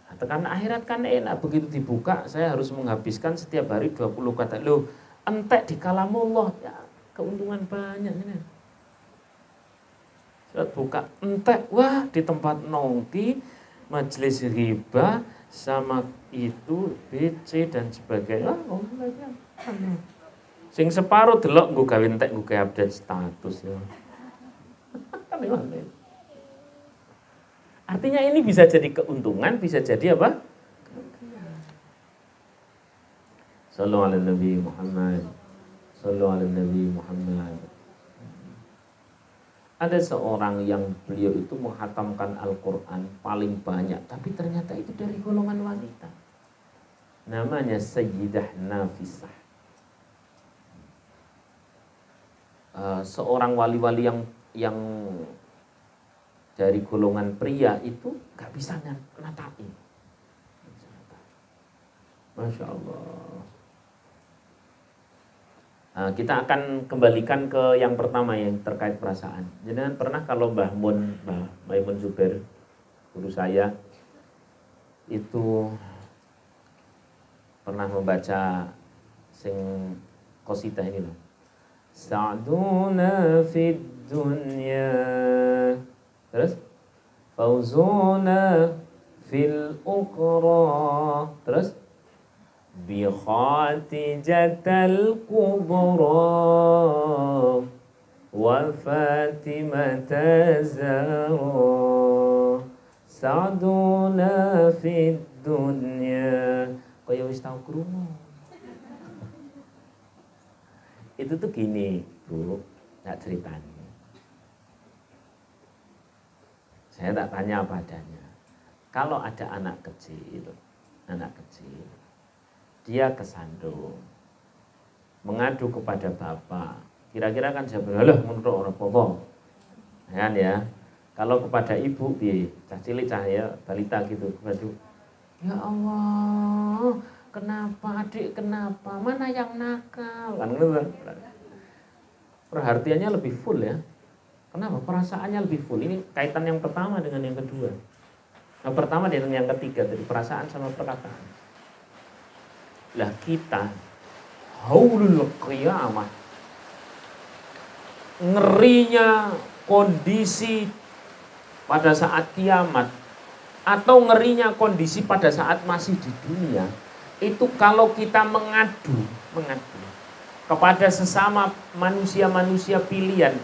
Nah, tekan akhirat kan enak, begitu dibuka saya harus menghabiskan setiap hari 20 kata. Loh, entek di kalamullah, ya keuntungan banyak ini. Saat buka entek, wah di tempat nongki, majelis riba, sama itu, BC dan sebagainya. Oh, sing separuh delok nggo gawe entek, nggo gawe update status ya. Artinya ini bisa jadi keuntungan, bisa jadi apa? Sallu ala Nabi Muhammad. Sallu ala Nabi Muhammad. Ada seorang yang beliau itu menghatamkan Al-Quran paling banyak, tapi ternyata itu dari golongan wanita. Namanya Sayyidah Nafisah. Seorang wali-wali yang dari golongan pria itu gak bisa natain. Masya Allah. Nah, kita akan kembalikan ke yang pertama yang terkait perasaan. Jadi pernah kalau Mbah Maimun Zubair, guru saya, itu pernah membaca sing qasidah ini loh. Sa'duna fid dunya, terus fauzuna fil ukhra, terus bi khatijatal kubra wa fatimata zahra sa'duna fid dunya. Kaya wis tau krungu. Itu tuh gini, Bu, tak ceritanya. Saya tak tanya apa adanya. Kalau ada anak kecil, dia kesandung, mengadu kepada bapak. Kira-kira kan saya bilang, menurut orang pokok, kan ya. Kalau kepada ibu, cah cilik cahaya balita gitu, mengadu. Ya Allah, kenapa adik, kenapa? Mana yang nakal? Kan gitu. Perhatiannya lebih full ya. Kenapa? Perasaannya lebih full. Ini kaitan yang pertama dengan yang kedua. Yang pertama dengan yang ketiga, dari perasaan sama perkataan. Lah kita haulul qiyamah, ngerinya kondisi pada saat kiamat atau ngerinya kondisi pada saat masih di dunia, itu kalau kita mengadu kepada sesama manusia-manusia pilihan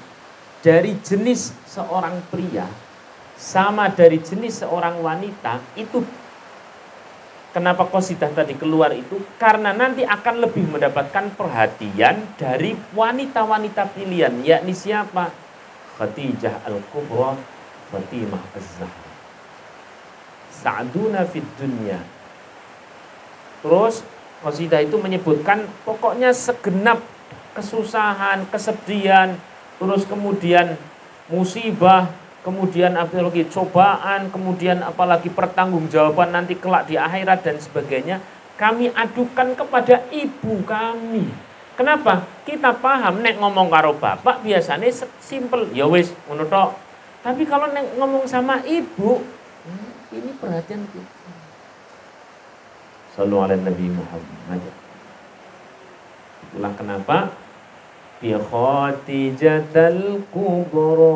dari jenis seorang pria sama dari jenis seorang wanita, itu kenapa qasidah tadi keluar itu? Karena nanti akan lebih mendapatkan perhatian dari wanita-wanita pilihan, yakni siapa? Khadijah Al-Kubra, Fatimah Az-Zahra. Sa'duna fid dunya. Terus qasidah itu menyebutkan pokoknya segenap kesusahan, kesedihan, terus kemudian musibah, kemudian apalagi cobaan, kemudian apalagi pertanggungjawaban nanti kelak di akhirat dan sebagainya, kami adukan kepada ibu kami. Kenapa? Kita paham nek ngomong karo bapak biasanya simple, ya wis ngono tok. Tapi kalau nek ngomong sama ibu, ini perhatian kita. Sallu ala Nabi Muhammad. Itulah kenapa bi khatijatal kubra,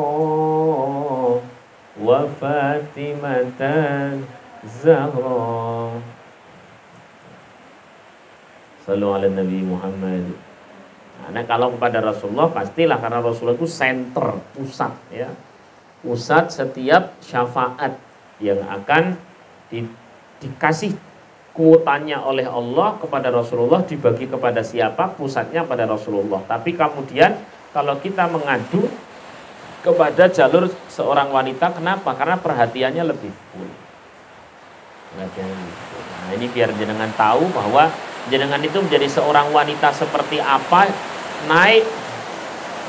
wa Fatimatan Zahra. Sallu ala Nabi Muhammad. Nah, kalau kepada Rasulullah pastilah, karena Rasulullah itu center, pusat ya. Pusat setiap syafaat yang akan dikasih kuotanya oleh Allah kepada Rasulullah, dibagi kepada siapa, pusatnya pada Rasulullah. Tapi kemudian kalau kita mengadu kepada jalur seorang wanita, kenapa? Karena perhatiannya lebih full. Nah, ini biar jenengan tahu bahwa jenengan itu menjadi seorang wanita seperti apa, naik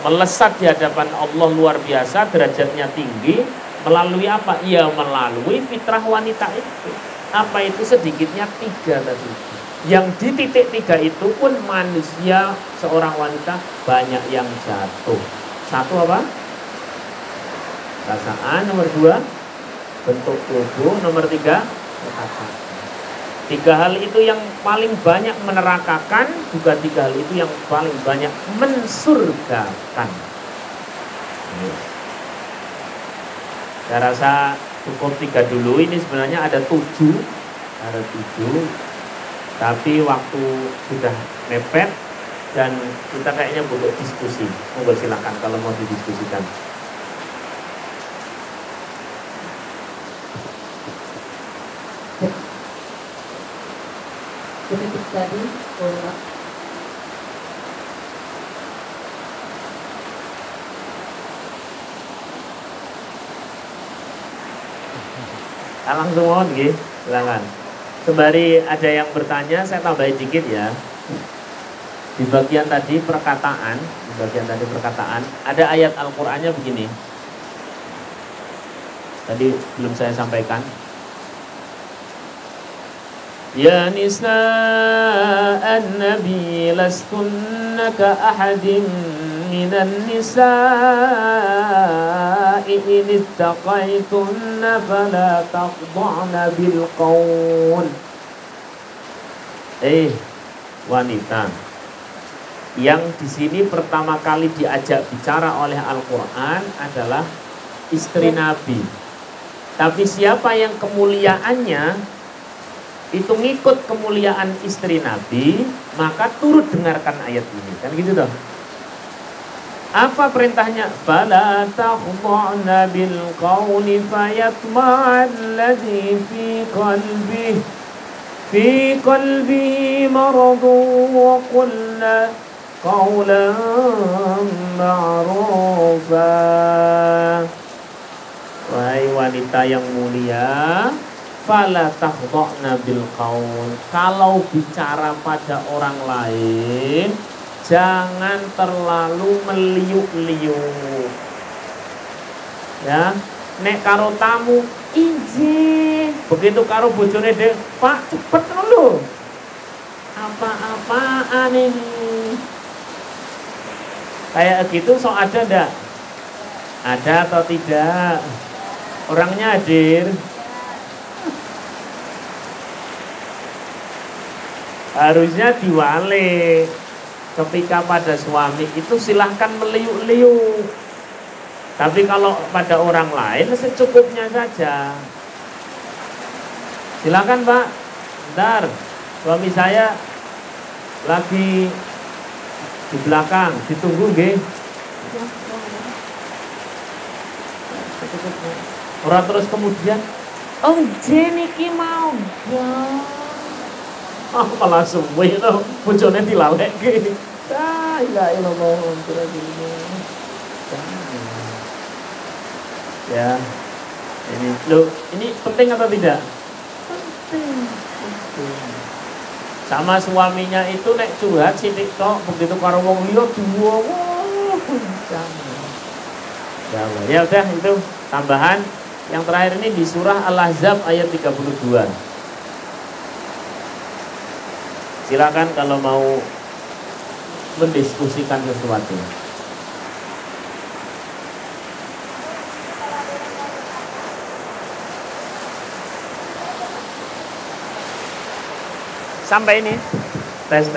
melesat di hadapan Allah luar biasa, derajatnya tinggi, melalui apa? Ya melalui fitrah wanita itu. Apa itu? Sedikitnya 3 tadi. Yang di titik 3 itu pun manusia, seorang wanita banyak yang jatuh. 1 apa? Perasaan. Nomor 2 bentuk tubuh. Nomor 3 perkataan. 3 hal itu yang paling banyak menerakakan, juga 3 hal itu yang paling banyak mensurgakan. Saya rasa cukup 3 dulu. Ini sebenarnya ada 7, tapi waktu sudah mepet dan kita kayaknya butuh diskusi. Monggo silakan kalau mau didiskusikan. Kritik tadi, langsung mohon nggih, silakan. Sembari ada yang bertanya, saya tambahin dikit ya. Di bagian tadi perkataan, ada ayat Al-Qur'annya begini. Tadi belum saya sampaikan. Ya nisa'an nabi lastunna ka ahadin minan nisa'i in ittaqaitunna fala taqda'na bil qaul. Wanita yang di sini pertama kali diajak bicara oleh Al-Qur'an adalah istri Nabi. Tapi siapa yang kemuliaannya itu ngikut kemuliaan istri Nabi, maka turut dengarkan ayat ini. Kan gitu toh. Apa perintahnya? Fala takhda'na bil qawli fayatma'alladzi fi qalbihi maradun wa qulna qawlan ma'rufa. Wahai wanita yang mulia, fala takhda'na bil qaul. Kalau bicara pada orang lain, jangan terlalu meliuk-liuk. Ya, nek karo tamu izin. Begitu karo bojone dhewe, Pak cepet lho. Apa-apaan ini? Kayak gitu sok ada ndak? Ada atau tidak? Orangnya hadir. Harusnya diwale. Ketika pada suami itu silahkan meliuk-liuk. Tapi kalau pada orang lain secukupnya saja. Silakan Pak. Bentar, suami saya lagi di belakang, ditunggu nggih. Orang terus kemudian, oh jeniki mau malah suwe to, bojone dilalekke. La ilaha illallah. Ya. Ini penting atau tidak? Penting. Sama suaminya itu nek curhat sithik tok, begitu karo wong liya duwo. Ya udah itu tambahan. Yang terakhir ini di surah Al-Ahzab ayat 32. Silakan kalau mau mendiskusikan sesuatu. Sampai ini tes.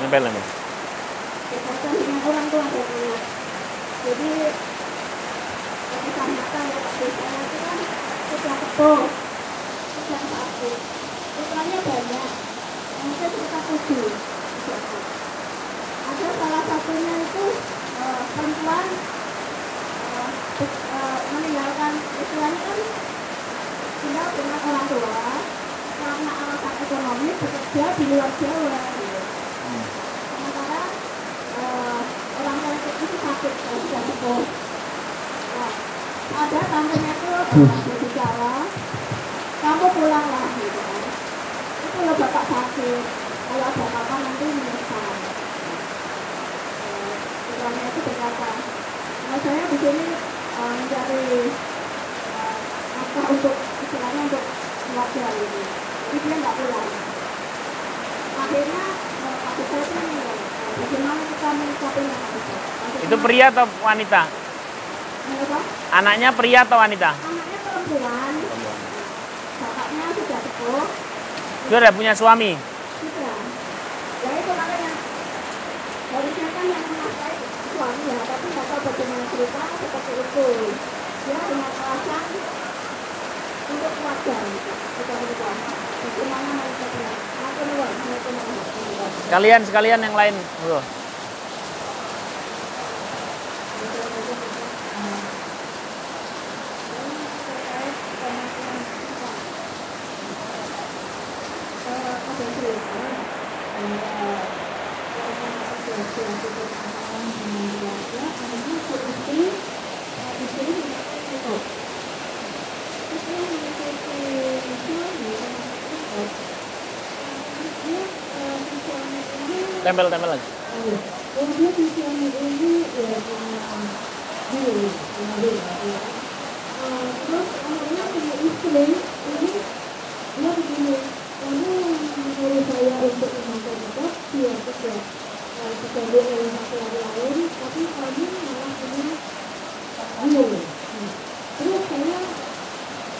Nempel. Kekerasan dengan orang tua dan anak. Jadi kecamatan ya Pak Desa itu kan sudah kepo, sudah satu. Putranya banyak, mungkin sekitar 7. Ada salah satunya itu perempuan meninggalkan istilahnya kan tinggal dengan orang tua karena alasan ekonomi bekerja di luar Jawa. Sementara orang tua itu sakit kalau sudah sepuh. Ada tantenya itu di Jawa, kamu pulanglah gitu kan. Itu kalau bapak sakit, kalau ada apa-apa nanti menyesal. Putranya itu berkata, saya di sini mencari apa untuk istilahnya untuk keluarga ini. Jadi dia nggak pulang. Akhirnya aku saya itu bagaimana kita menyikapinya Pak? Itu pria atau wanita? Anaknya pria atau wanita? Anaknya perempuan. Bapaknya sudah sepuh. Dia udah punya suami? Sudah. Ya itu makanya harusnya kan yang menafkahi suami ya, tapi nggak tahu bagaimana cerita seperti itu. Dia dengan alasan untuk keluarga gitu. Bagaimana mereka bilang? Sekalian yang lain. Tempel lagi. Kemudian di suami ini ya terus akhirnya punya istri ini dia begini, kamu menyuruh saya untuk memakai makeup, dia tidak diganti oleh laki-laki lain, tapi kamu malah punya bingung. Terus saya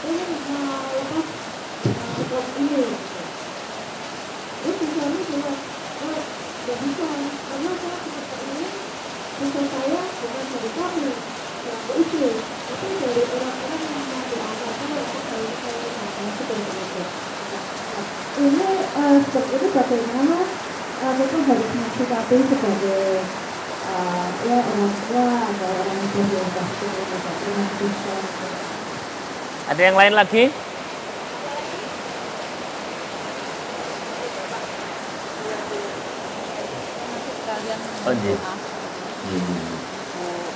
ingin melepas makeup ini. Terus suami bilang, tidak bisa, karena saya seperti ini bisa saya bukan dari kami pelaku istri, tapi dari orang-orang yang diangkatkan oleh saya seperti itu. Ini seperti itu bagaimana kita harus menyikapi sebagai ya orang tua atau orang yang berbiasa itu bisa. Ada yang lain lagi? Oh, iya.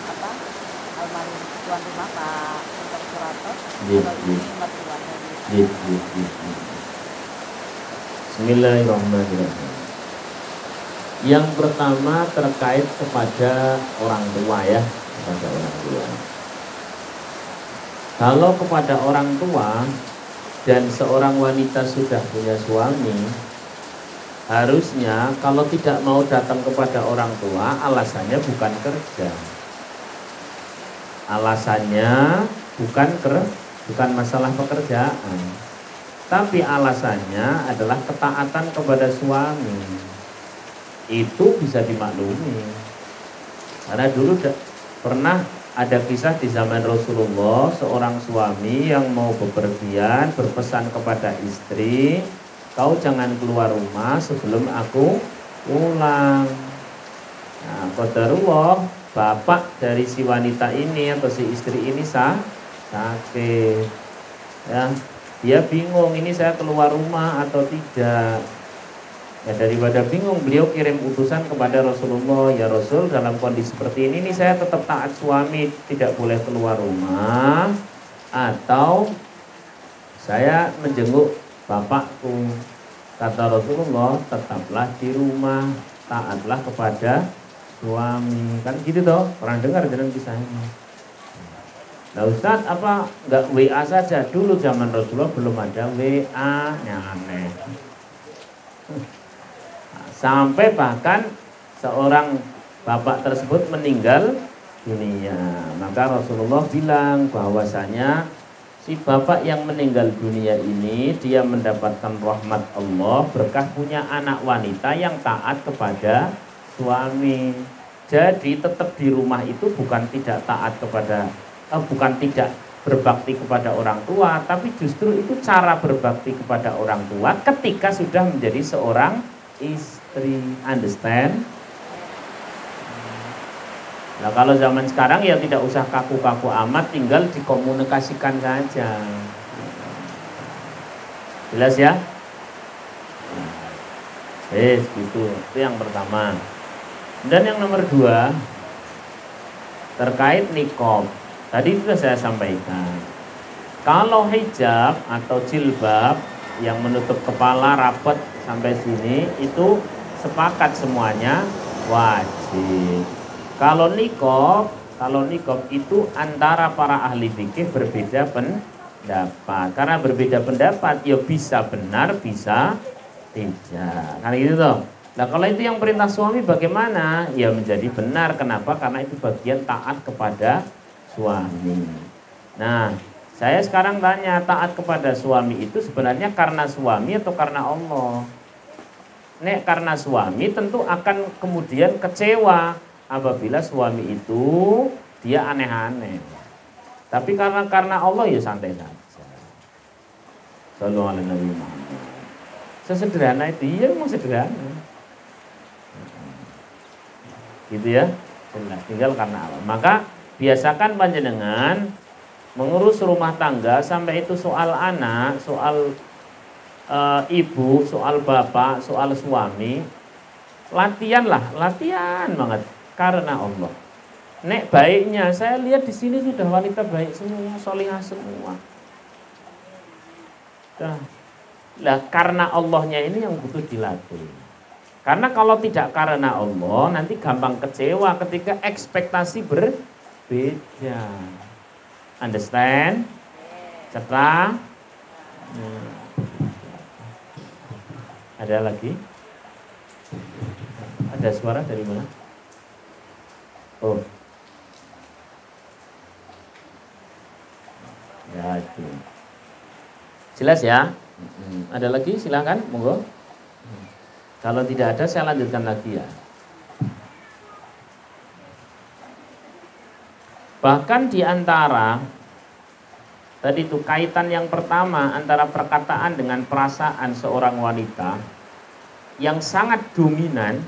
Apa almarhum tuan rumah Pak Dr. Surato, Bismillahirrahmanirrahim. Yang pertama terkait kepada orang tua ya, kepada orang tua. Kalau kepada orang tua dan seorang wanita sudah punya suami, harusnya kalau tidak mau datang kepada orang tua, alasannya bukan kerja. Alasannya bukan masalah pekerjaan. Tapi alasannya adalah ketaatan kepada suami. Itu bisa dimaklumi. Karena dulu pernah ada kisah di zaman Rasulullah, seorang suami yang mau bepergian berpesan kepada istri, kau jangan keluar rumah sebelum aku pulang. Nah, qadarullah, bapak dari si wanita ini atau si istri ini sakit. Ya, dia bingung, ini saya keluar rumah atau tidak. Ya, daripada bingung, beliau kirim utusan kepada Rasulullah, ya Rasul, dalam kondisi seperti ini saya tetap taat suami, tidak boleh keluar rumah, atau saya menjenguk bapakku. Kata Rasulullah, tetaplah di rumah, taatlah kepada suami. Kan gitu toh, pernah dengar dengan kisah ini. Nah Ustaz, apa enggak WA saja? Dulu zaman Rasulullah belum ada WA, yang aneh. Nah, sampai bahkan seorang bapak tersebut meninggal dunia. Maka Rasulullah bilang bahwasanya si bapak yang meninggal dunia ini dia mendapatkan rahmat Allah berkah punya anak wanita yang taat kepada suami. Jadi tetap di rumah itu bukan tidak taat kepada bukan tidak berbakti kepada orang tua, tapi justru itu cara berbakti kepada orang tua ketika sudah menjadi seorang istri. Understand? Nah kalau zaman sekarang ya tidak usah kaku-kaku amat, tinggal dikomunikasikan saja. Jelas ya? Gitu. Itu yang pertama. Dan yang nomor 2 terkait niqab. Tadi sudah saya sampaikan. Kalau hijab atau jilbab yang menutup kepala rapat sampai sini itu sepakat semuanya wajib. Kalau niqab itu antara para ahli fikih berbeda pendapat. Karena berbeda pendapat, ya bisa benar, bisa tidak. Kan gitu toh. Nah kalau itu yang perintah suami bagaimana? Ya menjadi benar. Kenapa? Karena itu bagian taat kepada suami. Nah, saya sekarang tanya, taat kepada suami itu sebenarnya karena suami atau karena Allah? Nek karena suami tentu akan kemudian kecewa apabila suami itu dia aneh-aneh. Tapi karena Allah ya santai saja. Sallallahu alaihi wasallam. Sesederhana itu, iya memang sederhana. Gitu ya. Jelas, tinggal karena Allah. Maka biasakan panjenengan mengurus rumah tangga sampai itu soal anak, soal ibu, soal bapak, soal suami. Latihan banget. Karena Allah. Nek baiknya, saya lihat di sini sudah wanita baik semua, solihah semua. Nah, karena Allahnya ini yang butuh dilatih. Karena kalau tidak karena Allah, nanti gampang kecewa ketika ekspektasi berbeda. Understand? Cetra? Ada lagi? Ada suara dari mana? Oh. Ya itu. Jelas ya? Ada lagi? Silakan, monggo. Kalau tidak ada saya lanjutkan lagi ya. Bahkan di antara tadi itu kaitan yang pertama antara perkataan dengan perasaan seorang wanita yang sangat dominan,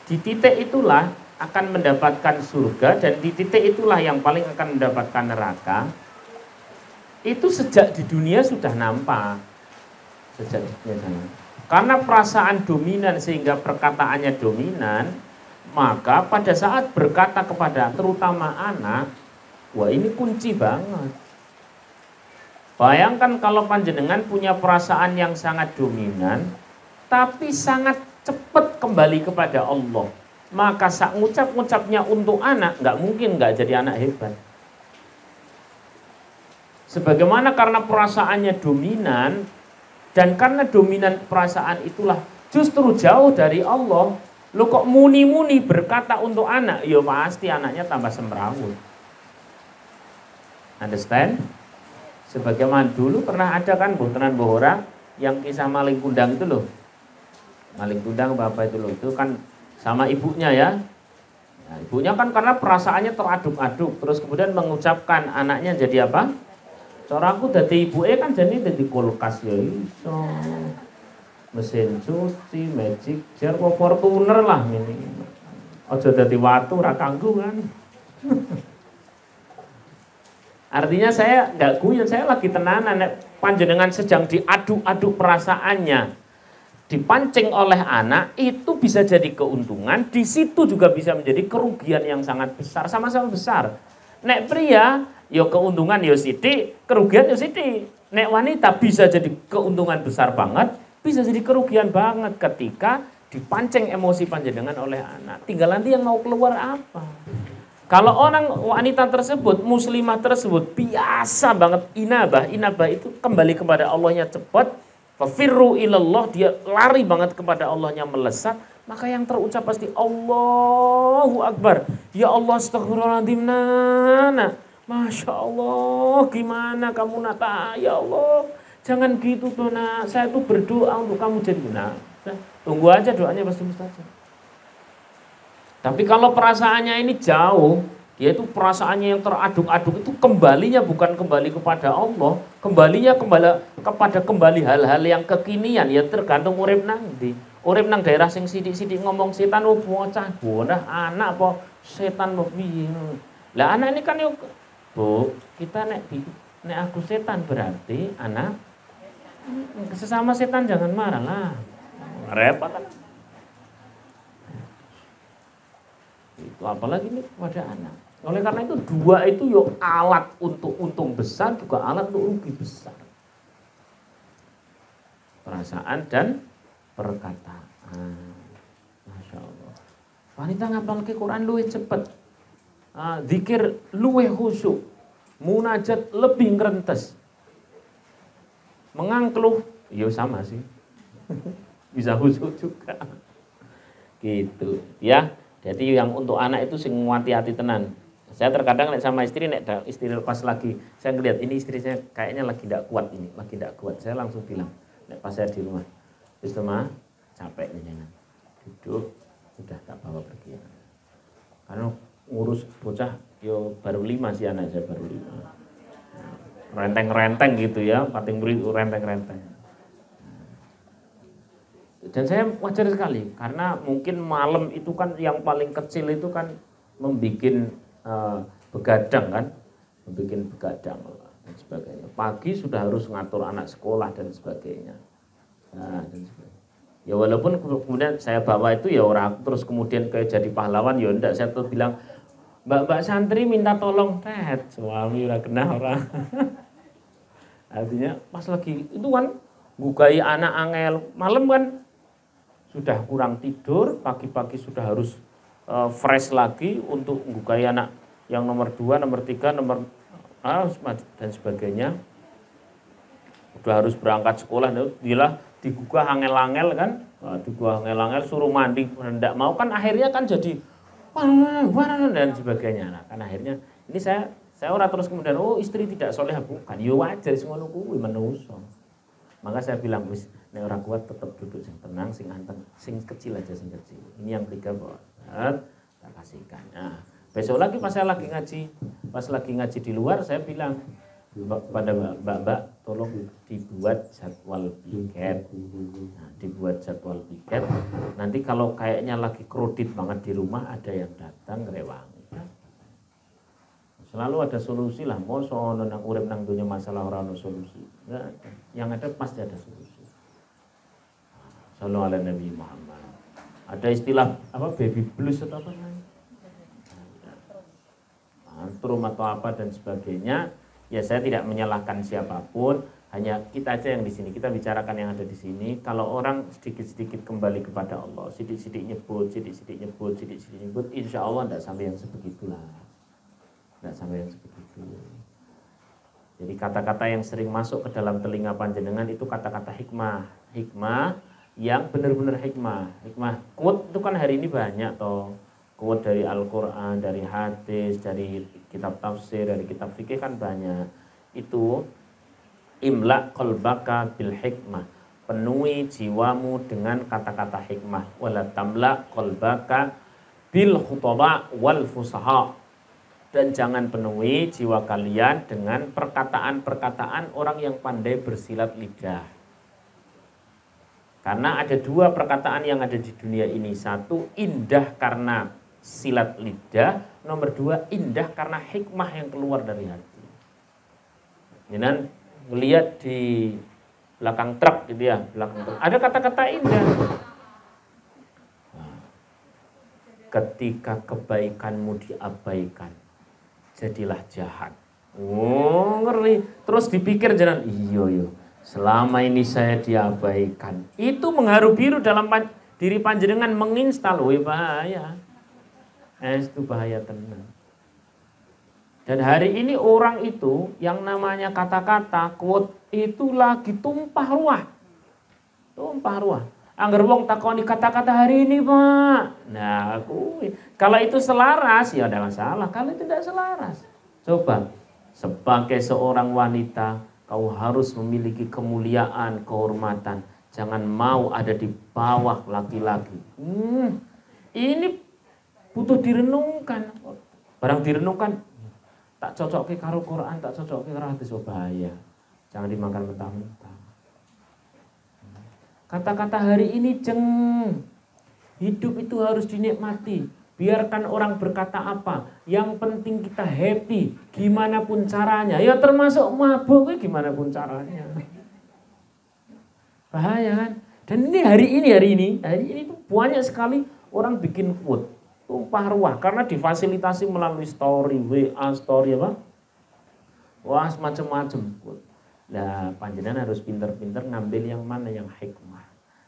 di titik itulah akan mendapatkan surga dan di titik itulah yang paling akan mendapatkan neraka. Itu sejak di dunia sudah nampak. Sejak di dunia sana. Karena perasaan dominan sehingga perkataannya dominan, maka pada saat berkata kepada terutama anak, wah ini kunci banget. Bayangkan kalau panjenengan punya perasaan yang sangat dominan, tapi sangat cepat kembali kepada Allah. Maka saat ngucap-ngucapnya untuk anak, nggak mungkin nggak jadi anak hebat. Sebagaimana karena perasaannya dominan, dan karena dominan perasaan itulah justru jauh dari Allah. Lo kok muni-muni berkata untuk anak, ya pasti anaknya tambah semrawut. Understand? Sebagaimana dulu pernah ada kan tenan bohora yang kisah maling kundang itu loh. Maling kundang bapak itu loh, itu kan sama ibunya ya. Nah, ibunya kan karena perasaannya teraduk-aduk, terus kemudian mengucapkan anaknya jadi apa? Cara aku dadi ibuke kan jadi kulkas ya iso. Mesin cuci, magic jar, Fortuner lah ini. Aja dadi watu ra kanggo kan. Artinya saya enggak guyon, saya lagi tenanan nek panjenengan sedang diaduk-aduk perasaannya. Dipancing oleh anak itu bisa jadi keuntungan, di situ juga bisa menjadi kerugian yang sangat besar, sama-sama besar. Nek pria, yo keuntungan yo sithik, kerugian yo sithik. Nek wanita bisa jadi keuntungan besar banget, bisa jadi kerugian banget ketika dipancing emosi panjenengan oleh anak. Tinggal nanti yang mau keluar apa. Kalau orang wanita tersebut, muslimah tersebut biasa banget inabah itu kembali kepada Allahnya cepat, fafirru ilallah, dia lari banget kepada Allahnya melesat, maka yang terucap pasti Allahu Akbar. Ya Allah, astagfirullahaladzim, nana. Masya Allah, gimana kamu Nata? Ya Allah, jangan gitu tuh nak. Saya tuh berdoa untuk kamu jadi nak. Tunggu aja doanya pasti mustajab. Tapi kalau perasaannya ini jauh, yaitu perasaannya yang teraduk-aduk itu kembalinya bukan kembali kepada Allah, kembalinya kepada hal-hal yang kekinian, ya tergantung urip nang ndi. Urip nang daerah sing sidik-sidik ngomong setan bocah, bonah anak apa setan apa piye. Lah anak ini kan yuk, Bu, kita nek aku setan berarti anak sesama setan jangan marah lah. Repot kan. Itu apalagi ini pada anak. Oleh karena itu dua itu yo alat untuk untung besar juga alat untuk rugi besar. Perasaan dan perkataan. Masya Allah. Wanita ngapal ke Quran luwih cepet. Zikir luwih khusyuk. Munajat lebih ngerentes. Mengangkluh, yo sama sih. Bisa khusyuk juga. Gitu, ya. Jadi yang untuk anak itu sing hati-hati tenan. Saya terkadang nek sama istri pas lagi saya ngelihat ini istri saya kayaknya lagi tidak kuat ini, lagi tidak kuat. Saya langsung bilang, nek pas saya di rumah, "Wis mah, capek nih jenengan. Duduk, udah tak bawa pergi." Karena ngurus bocah yo baru 5 sih anak saya baru 5. Renteng-renteng gitu ya, pating beri renteng-renteng. Dan saya wajar sekali karena mungkin malam itu kan yang paling kecil itu kan membikin begadang kan, membikin begadang dan sebagainya. Pagi sudah harus ngatur anak sekolah dan sebagainya. Nah, dan sebagainya. Ya walaupun kemudian saya bawa itu ya orang terus kemudian kayak jadi pahlawan ya enggak, saya tuh bilang mbak santri minta tolong suami udah kena orang. Artinya pas lagi itu kan gugai anak angel malam kan sudah kurang tidur, pagi-pagi sudah harus fresh lagi untuk menggugai anak yang nomor 2, nomor 3, nomor dan sebagainya. Udah harus berangkat sekolah, gila digugah angel-angel kan, digugah angel-angel suruh mandi, hendak mau kan akhirnya kan jadi dan sebagainya. Nah, kan akhirnya ini saya ora terus kemudian istri tidak soleh bukan, yo wajar sing ngono kuwi menungso. Maka saya bilang wis nek ora kuat tetap duduk sing tenang, sing anteng, sing kecil aja sing kecil. Ini yang 3 tak kasihkan. Nah, besok lagi pas saya lagi ngaji di luar saya bilang kepada mbak tolong dibuat jadwal piket. Nah, dibuat jadwal piket. Nanti kalau kayaknya lagi kredit banget di rumah ada yang datang rewangi. Selalu ada solusi lah, mau soal nang urip nang dunia masalah orang solusi. Nah, yang ada pasti ada solusi. Sallallahu alaihi Nabi Muhammad. Ada istilah apa baby blues atau apa namanya? Antrum atau apa dan sebagainya. Ya saya tidak menyalahkan siapapun, hanya kita aja yang di sini. Kita bicarakan yang ada di sini. Kalau orang sedikit-sedikit kembali kepada Allah, sedikit-sedikit nyebut, insya Allah tidak sampai yang sebegitulah. Tidak sampai yang sebegitu. Jadi kata-kata yang sering masuk ke dalam telinga panjenengan itu kata-kata hikmah yang benar-benar hikmah. Quote itu kan hari ini banyak toh. Quote dari Al-Quran, dari hadis, dari kitab tafsir, dari kitab fikih kan banyak. Itu imla qalbaka bil hikmah. Penuhi jiwamu dengan kata-kata hikmah. Wala tamla qalbaka bil khutaba wal fusaha. Dan jangan penuhi jiwa kalian dengan perkataan-perkataan orang yang pandai bersilat lidah. Karena ada 2 perkataan yang ada di dunia ini. 1, indah karena silat lidah. Nomor 2, indah karena hikmah yang keluar dari hati. Jangan melihat di belakang truk gitu ya. Ada kata-kata indah. Ketika kebaikanmu diabaikan, jadilah jahat. Ngeri. Terus dipikir jangan, iya. Selama ini saya diabaikan. Itu mengharu biru dalam diri panjenengan menginstal. Bahaya. Itu bahaya tenang. Dan hari ini orang itu yang namanya kata-kata, quote itu lagi tumpah ruah. Angger wong takoni kata-kata hari ini, Pak. Nah, kalau itu selaras ya ada masalah. Kalau itu tidak selaras, Coba, sebagai seorang wanita, kau harus memiliki kemuliaan, kehormatan. Jangan mau ada di bawah laki-laki. Ini butuh direnungkan. Barang direnungkan, tak cocok ke karo Quran, tak cocok ke karo hadis, bahaya. Jangan dimakan mentah-mentah. Kata-kata hari ini jeng. Hidup itu harus dinikmati. Biarkan orang berkata apa. Yang penting kita happy. Gimana pun caranya. Ya termasuk mabuk. Gimana pun caranya. Bahaya kan. Dan ini hari ini tuh banyak sekali orang bikin quote. Tumpah ruah. Karena difasilitasi melalui story. WA story apa. Wah macam-macam. Nah panjenengan harus pinter-pinter ngambil yang mana yang hikmah.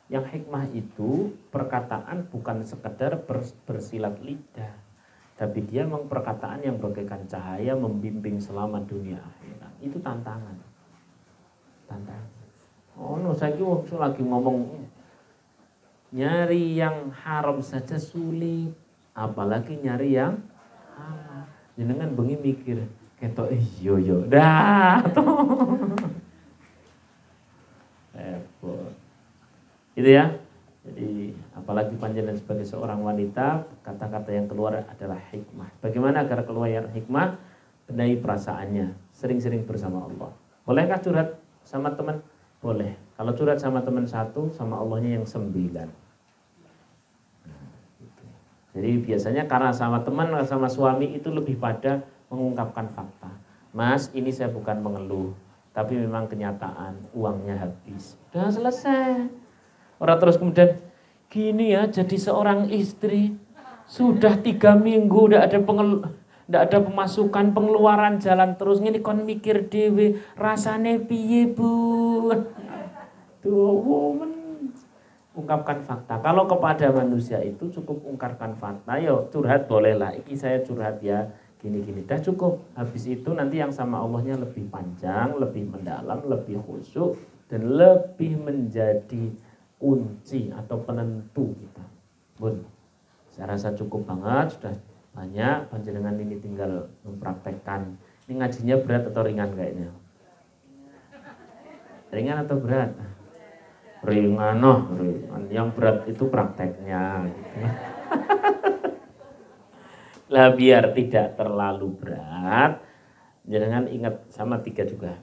Yang hikmah itu perkataan bukan sekedar bersilat lidah. Tapi dia memang perkataan yang bagaikan cahaya membimbing selama dunia akhirat. Itu tantangan. Oh no, saya lagi ngomong nyari yang haram saja sulit. Apalagi nyari yang halal. Jenengan bengi mikir, ketok yo. Dah toh. Gitu ya. Jadi apalagi panjenengan sebagai seorang wanita, kata-kata yang keluar adalah hikmah. Bagaimana agar keluar hikmah? Benahi perasaannya, sering-sering bersama Allah. Bolehkah curhat sama teman? Boleh. Kalau curhat sama teman 1, sama Allahnya yang 9. Jadi biasanya karena sama teman, sama suami itu lebih pada mengungkapkan fakta. Mas, ini saya bukan mengeluh, tapi memang kenyataan uangnya habis. Sudah selesai. Orang terus kemudian gini ya, jadi seorang istri sudah 3 minggu udah ada pemasukan, pengeluaran jalan terus ngene kon mikir dhewe rasane piye Bu. Tuh woman ungkapkan fakta. Kalau kepada manusia itu cukup ungkapkan fakta. Yo curhat bolehlah. Iki saya curhat ya gini-gini. Dah cukup. Habis itu nanti yang sama Allahnya lebih panjang, lebih mendalam, lebih khusyuk dan lebih menjadi kunci atau penentu kita. Bun, saya rasa cukup banget, sudah banyak. Panjenengan ini tinggal mempraktekkan. Ini ngajinya berat atau ringan kayaknya? Ringan atau berat? Ringan. Yang berat itu prakteknya. Lah biar tidak terlalu berat, jangan ingat sama 3 juga.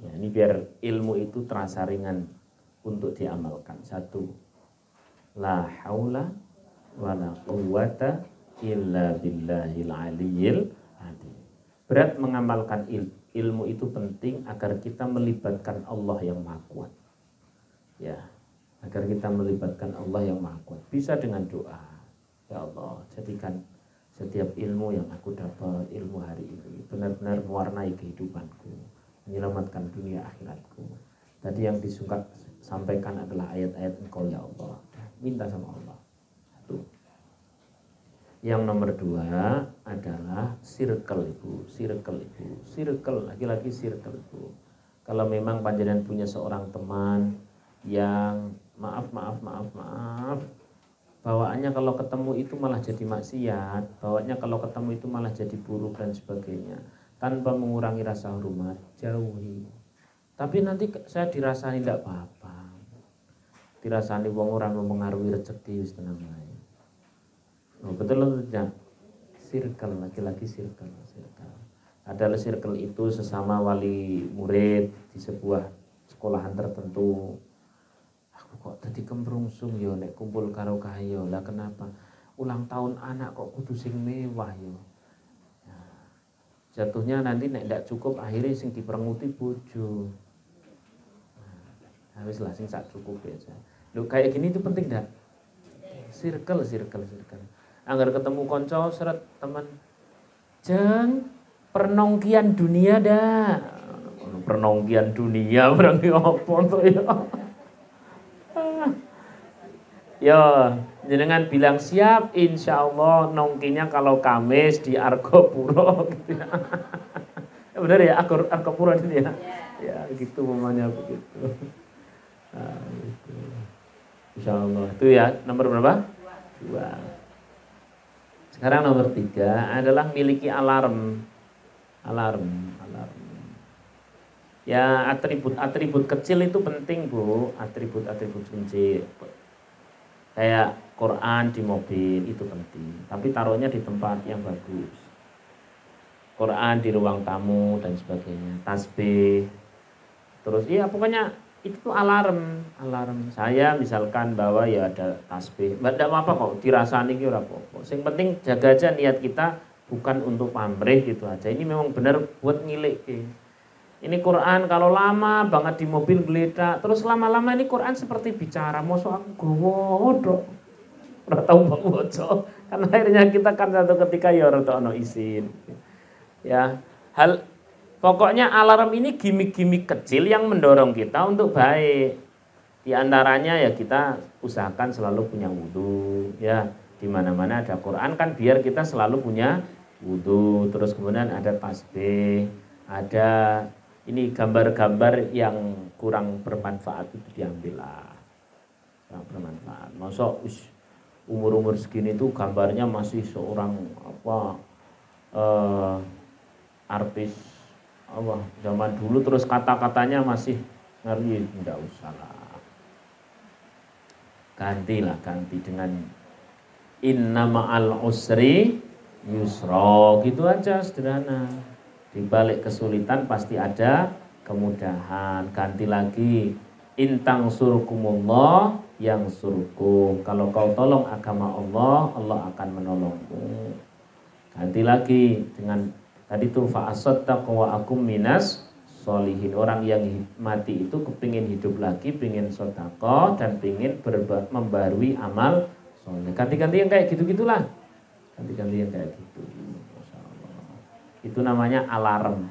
Ya, ini biar ilmu itu terasa ringan untuk diamalkan. 1, la haula wala quwwata illa billahil aliyyil azim. Berat mengamalkan ilmu itu penting agar kita melibatkan Allah yang Maha Kuat. Ya, agar kita melibatkan Allah yang Maha Kuat. Bisa dengan doa. Ya Allah, jadikan setiap ilmu yang aku dapat, ilmu hari ini benar-benar mewarnai kehidupanku, menyelamatkan dunia akhiratku. Tadi yang sampaikan adalah ayat-ayat Engkau ya Allah. Minta sama Allah. 1. Yang nomor 2 adalah circle ibu. Lagi-lagi circle ibu. Kalau memang panjenengan punya seorang teman yang maaf, bawaannya kalau ketemu itu malah jadi maksiat, bawaannya kalau ketemu itu malah jadi buruk dan sebagainya, tanpa mengurangi rasa hormat, jauhi. Tapi nanti saya dirasani tidak apa-apa. Dirasani wong orang mempengaruhi rezeki wis tenang ae. Oh, betul atau tidak? Circle, lagi-lagi circle. Adalah circle itu sesama wali murid di sebuah sekolahan tertentu. Aku kok tadi kemrungsung yo nek kumpul karo kayo. Lah kenapa? Ulang tahun anak kok kudu sing mewah yo. Jatuhnya nanti nek ndak cukup akhirnya sing diperenguti bojo. Wis lah sing sak cukup aja. Lho kayak gini itu penting enggak? Circle. Anggar ketemu konco seret teman. Jeng, pernongkian dunia dah. Pernongkian dunia berang opo to ya. Yo, jenengan bilang siap, insya Allah nongkinya kalau Kamis di Argopuro gitu ya. Benar ya, Argopuro ini ya. Ya gitu mamanya begitu. Nah, gitu. Insya Allah itu ya nomor berapa? 2. Sekarang nomor 3 adalah miliki alarm. Alarm. Ya atribut kecil itu penting Bu, atribut kecil. Kayak Quran di mobil itu penting, tapi taruhnya di tempat yang bagus. Quran di ruang tamu dan sebagainya, tasbih. Terus iya pokoknya itu tuh alarm. Saya misalkan bawa ya ada tasbih, enggak apa-apa kok dirasani ki ora apa-apa. Sing penting jaga aja niat kita bukan untuk pamrih gitu aja. Ini memang benar buat ngilik. Ini Quran kalau lama banget di mobil geledak, terus lama-lama ini Quran seperti bicara, mosok aku gowo ora tau mbok waca. Kan akhirnya kita kan satu ketika ya ora ono izin. Ya, pokoknya alarm ini gimmick-gimmick kecil yang mendorong kita untuk baik. Di antaranya ya kita usahakan selalu punya wudu, ya. Di mana-mana ada Quran kan biar kita selalu punya wudu, terus kemudian ada tasbih, ada ini gambar-gambar yang kurang bermanfaat itu diambillah. Kurang bermanfaat. Masa umur-umur segini tuh gambarnya masih seorang artis zaman dulu terus kata-katanya masih ngeri, enggak usah lah. Ganti dengan inna ma'al usri yusra, gitu aja sederhana. Di balik kesulitan pasti ada kemudahan. Ganti lagi intang surkumullah yang surkum. Kalau kau tolong agama Allah, Allah akan menolongmu. Ganti lagi dengan tadi tuh fa'asaddaq wa akum minas sholihin. Orang yang mati itu kepingin hidup lagi, pingin sedekah dan pingin membarui amal soleh. Ganti-ganti yang kayak gitu-gitulah. Ganti-ganti yang kayak gitu. Itu namanya alarm.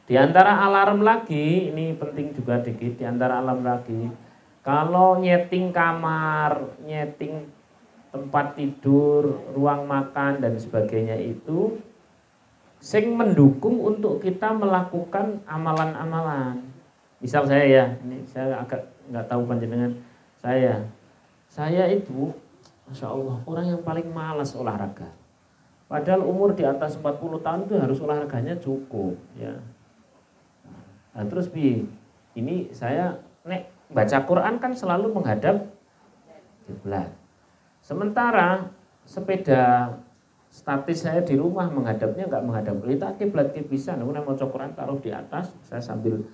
Di antara alarm lagi, ini penting juga dikit, di antara alarm lagi, kalau nyeting kamar, nyeting tempat tidur, ruang makan dan sebagainya itu sing mendukung untuk kita melakukan amalan-amalan. Misal saya ya, ini saya agak nggak tahu panjenengan, saya itu Masya Allah orang yang paling malas olahraga. Padahal umur di atas 40 tahun itu harus olahraganya cukup ya. Nah, terus ini saya baca Quran kan selalu menghadap kiblat. Sementara sepeda statis saya di rumah menghadapnya nggak menghadap kiblat bisa. Namun mau Quran taruh di atas, saya sambil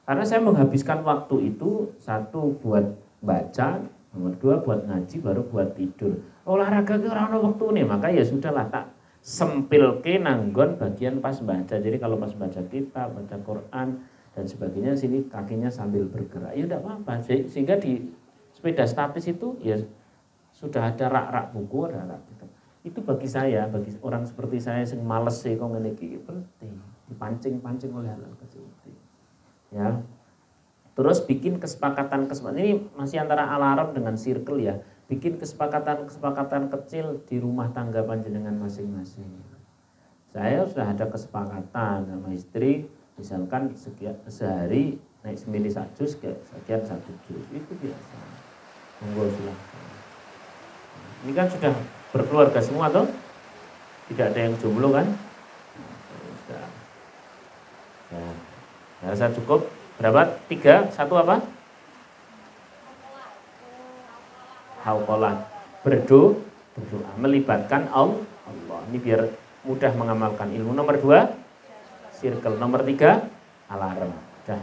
karena saya menghabiskan waktu itu satu buat baca, nomor dua buat ngaji, baru buat tidur. Olahraga ke orang waktu nih, maka ya sudahlah tak sempilke nanggon bagian pas baca. Jadi kalau pas baca kitab, baca Quran dan sebagainya sini kakinya sambil bergerak. Ya tidak apa-apa. Sehingga di sepeda statis itu ya sudah ada rak-rak buku, ada rak kitab. Itu bagi saya, bagi orang seperti saya yang males sih kok ngene iki penting. Dipancing-pancing oleh hal kecil itu. Ya. Terus bikin kesepakatan ini masih antara alarm dengan circle ya. Bikin kesepakatan kecil di rumah tangga panjenengan masing-masing. Saya sudah ada kesepakatan sama istri, misalkan sehari naik semili 1 juz, sekian 1 juz, itu biasa. Monggo silahkan. Ini kan sudah berkeluarga semua toh? Tidak ada yang jomblo kan? Sudah. Ya. Ya, saya cukup. Berapa? 3, 1 apa? Hauqalah, berdoa, melibatkan Allah. Ini biar mudah mengamalkan ilmu. Nomor 2, circle. Nomor 3, alarm. Dah.